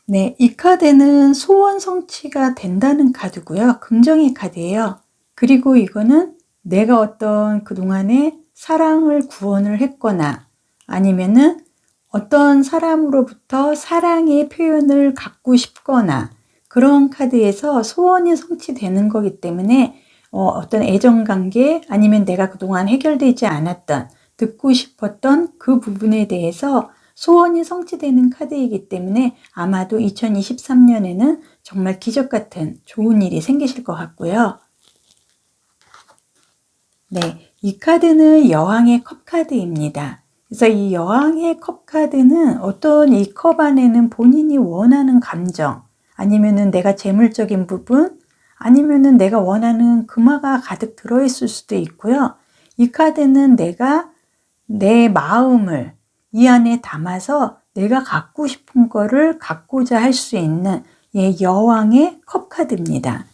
네, 이 카드는 소원 성취가 된다는 카드고요. 긍정의 카드예요. 그리고 이거는 내가 어떤 그동안에 사랑을 구원을 했거나 아니면은 어떤 사람으로부터 사랑의 표현을 갖고 싶거나 그런 카드에서 소원이 성취되는 거기 때문에 어떤 애정관계 아니면 내가 그동안 해결되지 않았던 듣고 싶었던 그 부분에 대해서 소원이 성취되는 카드이기 때문에 아마도 2023년에는 정말 기적 같은 좋은 일이 생기실 것 같고요. 네, 이 카드는 여왕의 컵 카드입니다. 그래서 이 여왕의 컵 카드는 어떤 이 컵 안에는 본인이 원하는 감정, 아니면은 내가 재물적인 부분, 아니면은 내가 원하는 금화가 가득 들어있을 수도 있고요. 이 카드는 내가 내 마음을 이 안에 담아서 내가 갖고 싶은 거를 갖고자 할 수 있는 여왕의 컵 카드입니다.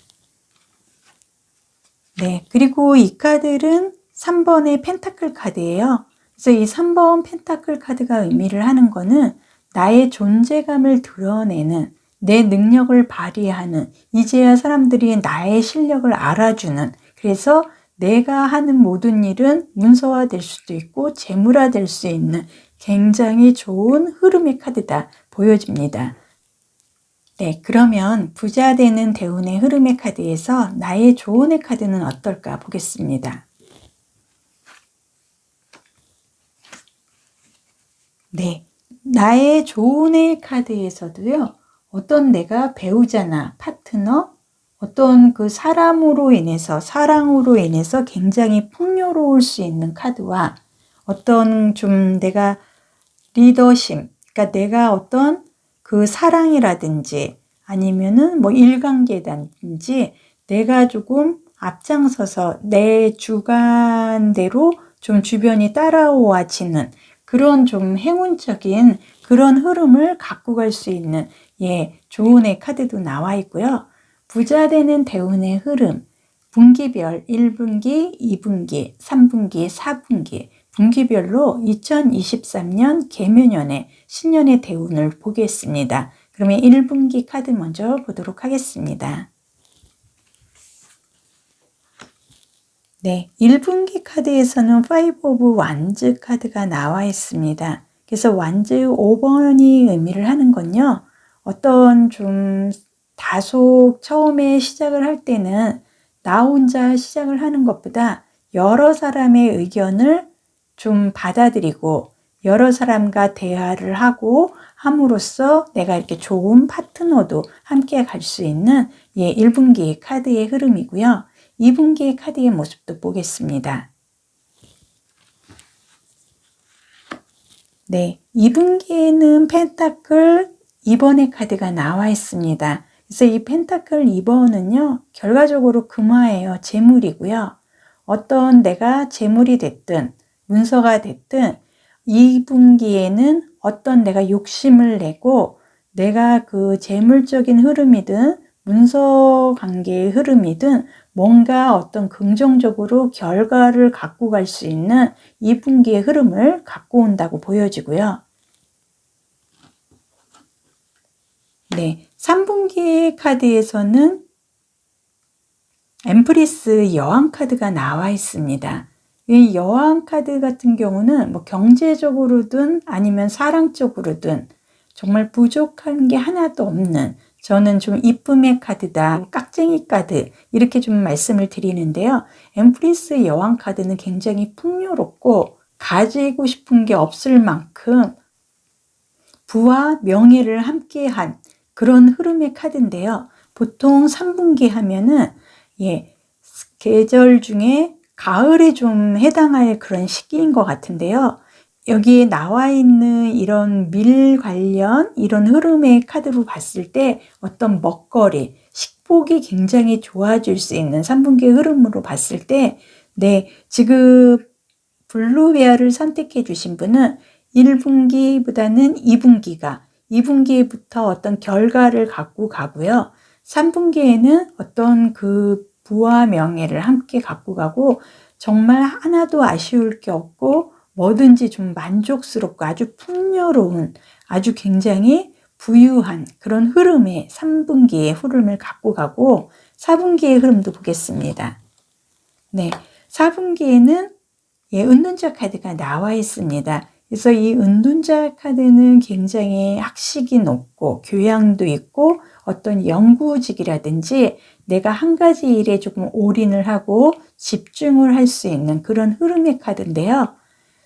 네, 그리고 이 카드는 3번의 펜타클 카드예요. 그래서 이 3번 펜타클 카드가 의미를 하는 거는 나의 존재감을 드러내는, 내 능력을 발휘하는, 이제야 사람들이 나의 실력을 알아주는, 그래서 내가 하는 모든 일은 문서화될 수도 있고 재물화될 수 있는 굉장히 좋은 흐름의 카드다 보여집니다. 네, 그러면 부자 되는 대운의 흐름의 카드에서 나의 조언의 카드는 어떨까 보겠습니다. 네, 나의 조언의 카드에서도요, 어떤 내가 배우자나 파트너, 어떤 그 사람으로 인해서, 사랑으로 인해서 굉장히 풍요로울 수 있는 카드와 어떤 좀 내가 리더십, 그러니까 내가 어떤 그 사랑이라든지 아니면은 뭐 일관계라든지 내가 조금 앞장서서 내 주관대로 좀 주변이 따라와지는 그런 좀 행운적인 그런 흐름을 갖고 갈 수 있는 조은의 카드도 나와 있고요. 부자 되는 대운의 흐름, 분기별 1분기, 2분기, 3분기, 4분기 분기별로 2023년 개묘년의 신년의 대운을 보겠습니다. 그러면 1분기 카드 먼저 보도록 하겠습니다. 네, 1분기 카드에서는 5 오브 완즈 카드가 나와 있습니다. 그래서 완즈 5번이 의미를 하는 건요, 어떤 좀 다소 처음에 시작을 할 때는 나 혼자 시작을 하는 것보다 여러 사람의 의견을 좀 받아들이고 여러 사람과 대화를 하고 함으로써 내가 이렇게 좋은 파트너도 함께 갈 수 있는 1분기 카드의 흐름이고요. 2분기의 카드의 모습도 보겠습니다. 네, 2분기에는 펜타클 2번의 카드가 나와 있습니다. 그래서 이 펜타클 2번은요, 결과적으로 금화예요. 재물이고요. 어떤 내가 재물이 됐든 문서가 됐든 2분기에는 어떤 내가 욕심을 내고 내가 그 재물적인 흐름이든 문서 관계의 흐름이든 뭔가 어떤 긍정적으로 결과를 갖고 갈 수 있는 2분기의 흐름을 갖고 온다고 보여지고요. 네, 3분기 카드에서는 엠프리스 여왕 카드가 나와 있습니다. 이 여왕 카드 같은 경우는 뭐 경제적으로든 아니면 사랑적으로든 정말 부족한 게 하나도 없는, 저는 좀 이쁨의 카드다, 깍쟁이 카드 이렇게 좀 말씀을 드리는데요. 엠프리스 여왕 카드는 굉장히 풍요롭고 가지고 싶은 게 없을 만큼 부와 명예를 함께한 그런 흐름의 카드인데요. 보통 3분기 하면은 계절 중에 가을에 좀 해당할 그런 시기인 것 같은데요. 여기에 나와 있는 이런 밀 관련 이런 흐름의 카드로 봤을 때 어떤 먹거리, 식복이 굉장히 좋아질 수 있는 3분기 흐름으로 봤을 때 지금 블루웨어를 선택해 주신 분은 1분기보다는 2분기부터 어떤 결과를 갖고 가고요. 3분기에는 어떤 그 부와 명예를 함께 갖고 가고 정말 하나도 아쉬울 게 없고 뭐든지 좀 만족스럽고 아주 풍요로운 아주 굉장히 부유한 그런 흐름의 3분기의 흐름을 갖고 가고 4분기의 흐름도 보겠습니다. 네, 4분기에는 은둔자 카드가 나와 있습니다. 그래서 이 은둔자 카드는 굉장히 학식이 높고 교양도 있고 어떤 연구직이라든지 내가 한 가지 일에 조금 올인을 하고 집중을 할 수 있는 그런 흐름의 카드인데요.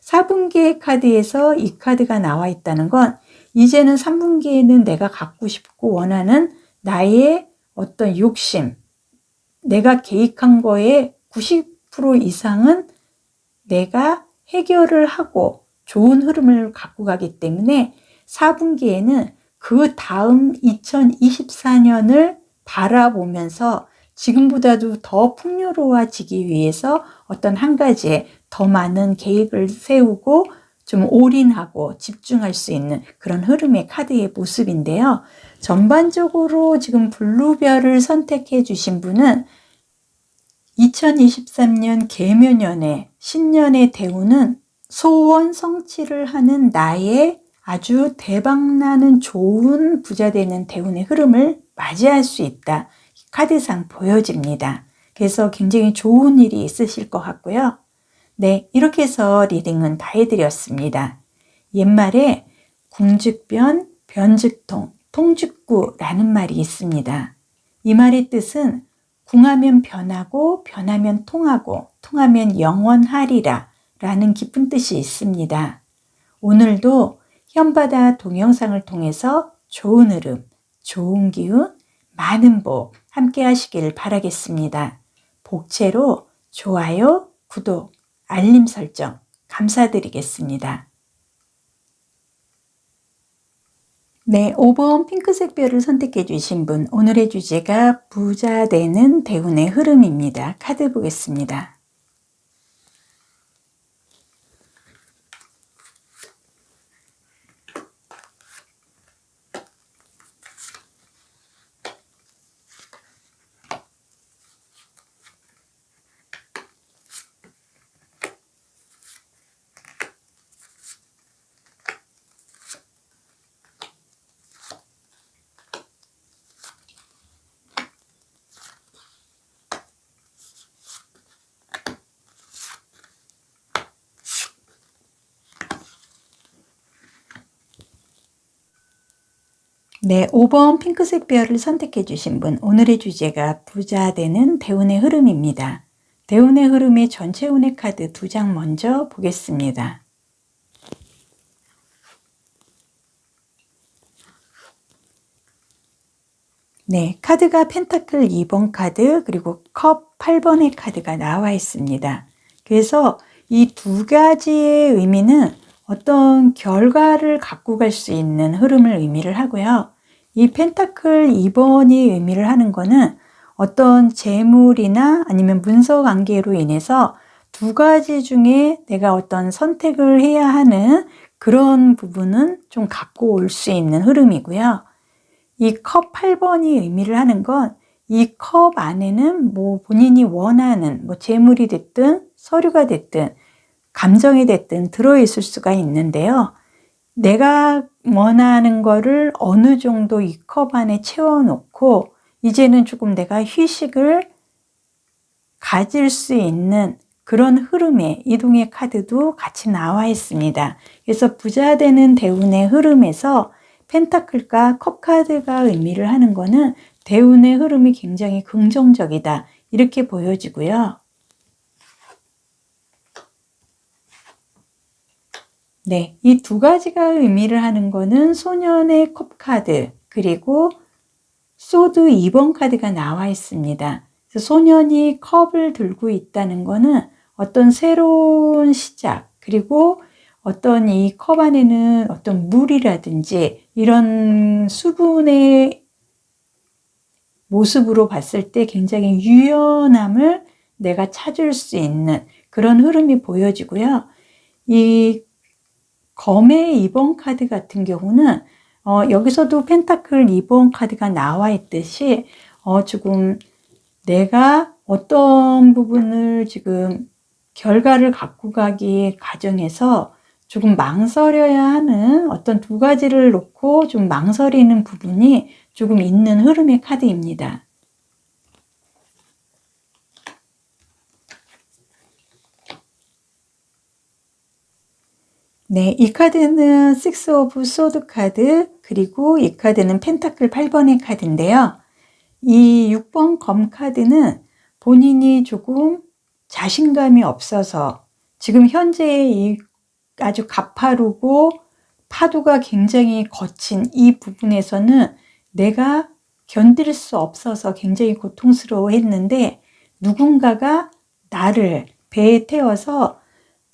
4분기의 카드에서 이 카드가 나와 있다는 건 이제는 3분기에는 내가 갖고 싶고 원하는 나의 어떤 욕심, 내가 계획한 거에 90% 이상은 내가 해결을 하고 좋은 흐름을 갖고 가기 때문에 4분기에는 그 다음 2024년을 바라보면서 지금보다도 더 풍요로워지기 위해서 어떤 한 가지에 더 많은 계획을 세우고 좀 올인하고 집중할 수 있는 그런 흐름의 카드의 모습인데요. 전반적으로 지금 블루별을 선택해 주신 분은 2023년 계묘년의 신년의 대운은 소원 성취를 하는 나의 아주 대박나는 좋은 부자 되는 대운의 흐름을 맞이할 수 있다. 카드상 보여집니다. 그래서 굉장히 좋은 일이 있으실 것 같고요. 네, 이렇게 해서 리딩은 다 해드렸습니다. 옛말에 궁즉변, 변즉통, 통즉구라는 말이 있습니다. 이 말의 뜻은 궁하면 변하고 변하면 통하고 통하면 영원하리라 라는 깊은 뜻이 있습니다. 오늘도 현바다 동영상을 통해서 좋은 흐름, 좋은 기운, 많은 복 함께 하시길 바라겠습니다. 복채로 좋아요, 구독, 알림 설정 감사드리겠습니다. 네, 5번 핑크색 별을 선택해 주신 분, 오늘의 주제가 부자 되는 대운의 흐름입니다. 카드 보겠습니다. 네, 5번 핑크색 별을 선택해 주신 분, 오늘의 주제가 부자 되는 대운의 흐름입니다. 대운의 흐름의 전체 운의 카드 2장 먼저 보겠습니다. 네, 카드가 펜타클 2번 카드 그리고 컵 8번의 카드가 나와 있습니다. 그래서 이 두 가지의 의미는 어떤 결과를 갖고 갈 수 있는 흐름을 의미를 하고요. 이 펜타클 2번이 의미를 하는 거는 어떤 재물이나 아니면 문서 관계로 인해서 두 가지 중에 내가 어떤 선택을 해야 하는 그런 부분은 좀 갖고 올 수 있는 흐름이고요. 이 컵 8번이 의미를 하는 건 이 컵 안에는 뭐 본인이 원하는 뭐 재물이 됐든 서류가 됐든 감정이 됐든 들어있을 수가 있는데요. 내가 원하는 거를 어느 정도 이 컵 안에 채워놓고 이제는 조금 내가 휴식을 가질 수 있는 그런 흐름의 이동의 카드도 같이 나와 있습니다. 그래서 부자 되는 대운의 흐름에서 펜타클과 컵 카드가 의미를 하는 거는 대운의 흐름이 굉장히 긍정적이다 이렇게 보여지고요. 네, 이 두 가지가 의미를 하는 거는 소년의 컵 카드 그리고 소드 2번 카드가 나와 있습니다. 그래서 소년이 컵을 들고 있다는 거는 어떤 새로운 시작 그리고 어떤 이 컵 안에는 어떤 물이라든지 이런 수분의 모습으로 봤을 때 굉장히 유연함을 내가 찾을 수 있는 그런 흐름이 보여지고요. 이 검의 2번 카드 같은 경우는 여기서도 펜타클 2번 카드가 나와 있듯이 지금 내가 어떤 부분을 지금 결과를 갖고 가기 과정에서 조금 망설여야 하는 어떤 두 가지를 놓고 좀 망설이는 부분이 조금 있는 흐름의 카드입니다. 네, 이 카드는 6 오브 소드 카드, 그리고 이 카드는 펜타클 8번의 카드인데요. 이 6번 검 카드는 본인이 조금 자신감이 없어서 지금 현재 이 아주 가파르고 파도가 굉장히 거친 이 부분에서는 내가 견딜 수 없어서 굉장히 고통스러워 했는데, 누군가가 나를 배에 태워서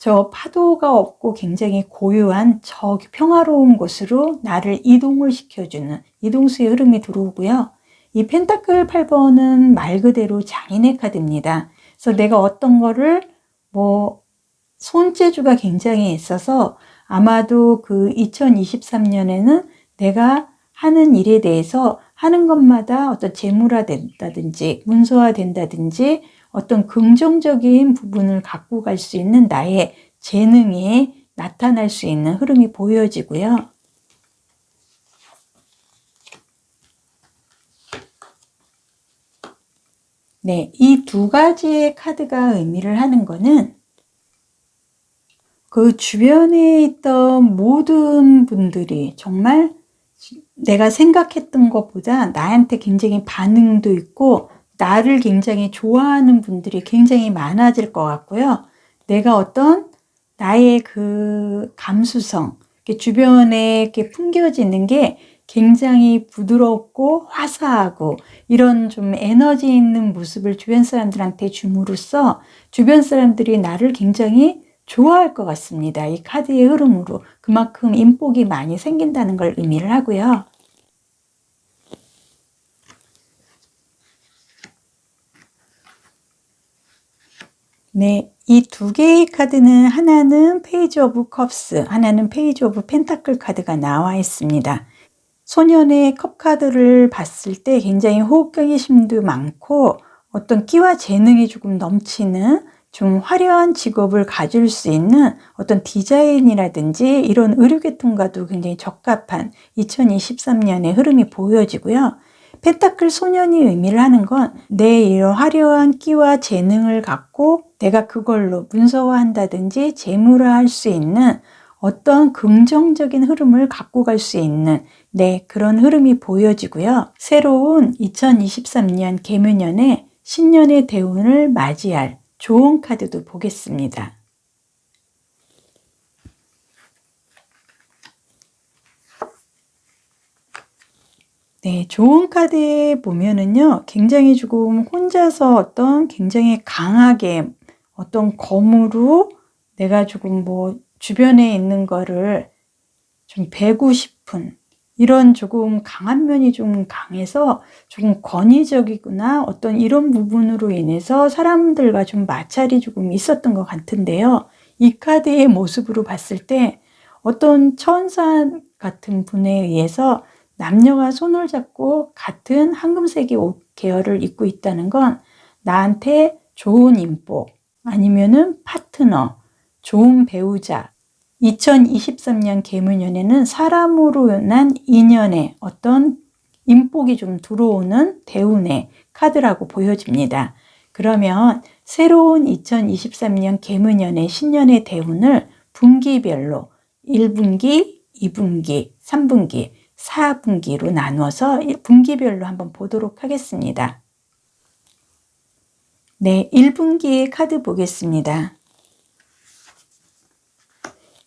저 파도가 없고 굉장히 고요한 저 평화로운 곳으로 나를 이동을 시켜주는 이동수의 흐름이 들어오고요. 이 펜타클 8번은 말 그대로 장인의 카드입니다. 그래서 내가 어떤 거를 손재주가 굉장히 있어서 아마도 그 2023년에는 내가 하는 일에 대해서 하는 것마다 어떤 재물화 된다든지 문서화 된다든지 어떤 긍정적인 부분을 갖고 갈 수 있는 나의 재능이 나타날 수 있는 흐름이 보여지고요. 네, 이 두 가지의 카드가 의미를 하는 거는 그 주변에 있던 모든 분들이 정말 내가 생각했던 것보다 나한테 굉장히 반응도 있고 나를 굉장히 좋아하는 분들이 굉장히 많아질 것 같고요. 내가 어떤 나의 그 감수성, 주변에 이렇게 풍겨지는 게 굉장히 부드럽고 화사하고 이런 좀 에너지 있는 모습을 주변 사람들한테 줌으로써 주변 사람들이 나를 굉장히 좋아할 것 같습니다. 이 카드의 흐름으로 그만큼 인복이 많이 생긴다는 걸 의미를 하고요. 네, 이 두 개의 카드는 하나는 페이지 오브 컵스, 하나는 페이지 오브 펜타클 카드가 나와 있습니다. 소년의 컵 카드를 봤을 때 굉장히 호기심도 많고 어떤 끼와 재능이 조금 넘치는 좀 화려한 직업을 가질 수 있는 어떤 디자인이라든지 이런 의료계통과도 굉장히 적합한 2023년의 흐름이 보여지고요. 펜타클 소년이 의미를 하는 건 내 이런 화려한 끼와 재능을 갖고 내가 그걸로 문서화한다든지 재물화할 수 있는 어떤 긍정적인 흐름을 갖고 갈 수 있는 그런 흐름이 보여지고요. 새로운 2023년 개묘년에 신년의 대운을 맞이할 좋은 카드도 보겠습니다. 네, 좋은 카드에 보면은요, 굉장히 조금 혼자서 어떤 굉장히 강하게 어떤 검으로 내가 조금 주변에 있는 거를 좀 베고 싶은 이런 조금 강한 면이 좀 강해서 조금 권위적이구나 어떤 이런 부분으로 인해서 사람들과 좀 마찰이 조금 있었던 것 같은데요. 이 카드의 모습으로 봤을 때 어떤 천사 같은 분에 의해서 남녀가 손을 잡고 같은 황금색의 옷 계열을 입고 있다는 건 나한테 좋은 인복 아니면은 파트너, 좋은 배우자, 2023년 개묘년에는 사람으로 인한 인연의 어떤 인복이 좀 들어오는 대운의 카드라고 보여집니다. 그러면 새로운 2023년 개묘년의 신년의 대운을 분기별로 1분기, 2분기, 3분기, 4분기로 나누어서 분기별로 한번 보도록 하겠습니다. 네, 1분기의 카드 보겠습니다.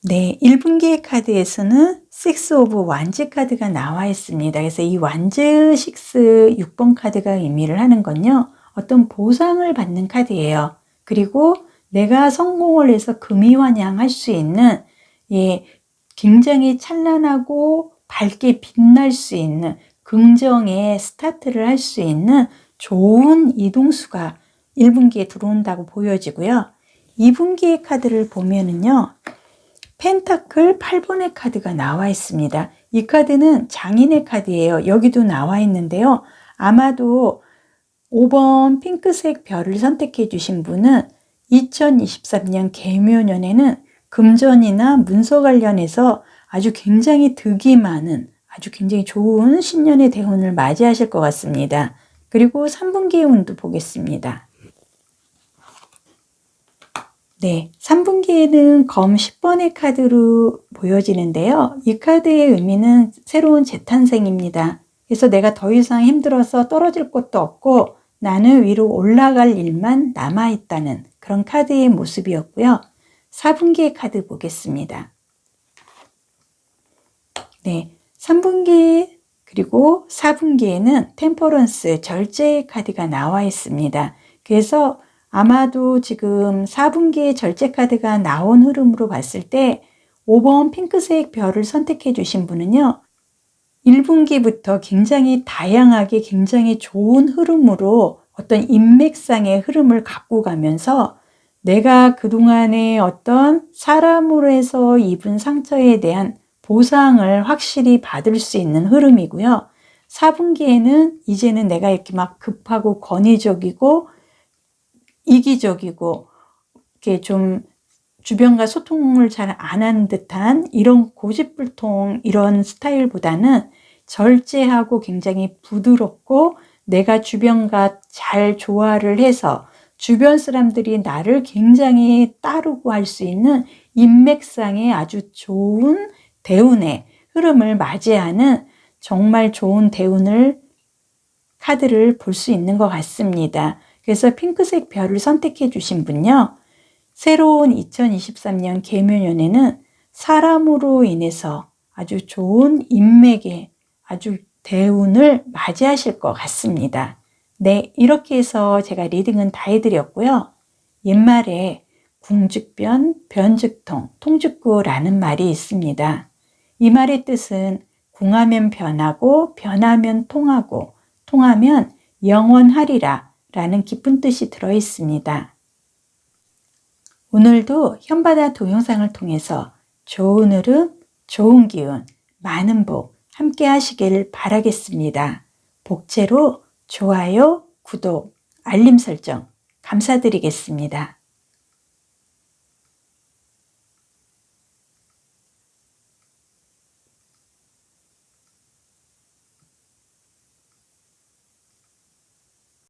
네, 1분기의 카드에서는 6 오브 완즈 카드가 나와 있습니다. 그래서 이 완즈 6 6번 카드가 의미를 하는 건요, 어떤 보상을 받는 카드예요. 그리고 내가 성공을 해서 금이환영할 수 있는 굉장히 찬란하고 밝게 빛날 수 있는 긍정의 스타트를 할 수 있는 좋은 이동수가 1분기에 들어온다고 보여지고요. 2분기의 카드를 보면은요, 펜타클 8번의 카드가 나와 있습니다. 이 카드는 장인의 카드예요. 여기도 나와 있는데요. 아마도 5번 핑크색 별을 선택해 주신 분은 2023년 개묘년에는 금전이나 문서 관련해서 아주 굉장히 득이 많은 아주 굉장히 좋은 신년의 대운을 맞이하실 것 같습니다. 그리고 3분기의 운도 보겠습니다. 네, 3분기에는 검 10번의 카드로 보여지는데요. 이 카드의 의미는 새로운 재탄생입니다. 그래서 내가 더 이상 힘들어서 떨어질 것도 없고 나는 위로 올라갈 일만 남아있다는 그런 카드의 모습이었고요. 4분기의 카드 보겠습니다. 네, 3분기 그리고 4분기에는 템퍼런스, 절제의 카드가 나와 있습니다. 그래서 아마도 지금 4분기에 절제 카드가 나온 흐름으로 봤을 때 5번 핑크색 별을 선택해 주신 분은요. 1분기부터 굉장히 다양하게 굉장히 좋은 흐름으로 어떤 인맥상의 흐름을 갖고 가면서 내가 그동안에 어떤 사람으로 해서 입은 상처에 대한 보상을 확실히 받을 수 있는 흐름이고요. 4분기에는 이제는 내가 이렇게 막 급하고 권위적이고 이기적이고 이렇게 좀 주변과 소통을 잘 안 하는 듯한 이런 고집불통 이런 스타일보다는 절제하고 굉장히 부드럽고 내가 주변과 잘 조화를 해서 주변 사람들이 나를 굉장히 따르고 할 수 있는 인맥상의 아주 좋은 대운의 흐름을 맞이하는 정말 좋은 대운을 카드를 볼 수 있는 것 같습니다. 그래서 핑크색 별을 선택해 주신 분요. 새로운 2023년 계묘년에는 사람으로 인해서 아주 좋은 인맥의 아주 대운을 맞이하실 것 같습니다. 네, 이렇게 해서 제가 리딩은 다 해드렸고요. 옛말에 궁즉변, 변즉통, 통즉구라는 말이 있습니다. 이 말의 뜻은 궁하면 변하고 변하면 통하고 통하면 영원하리라 라는 깊은 뜻이 들어 있습니다. 오늘도 현바다 동영상을 통해서 좋은 흐름, 좋은 기운, 많은 복 함께 하시길 바라겠습니다. 복채로 좋아요, 구독, 알림 설정 감사드리겠습니다.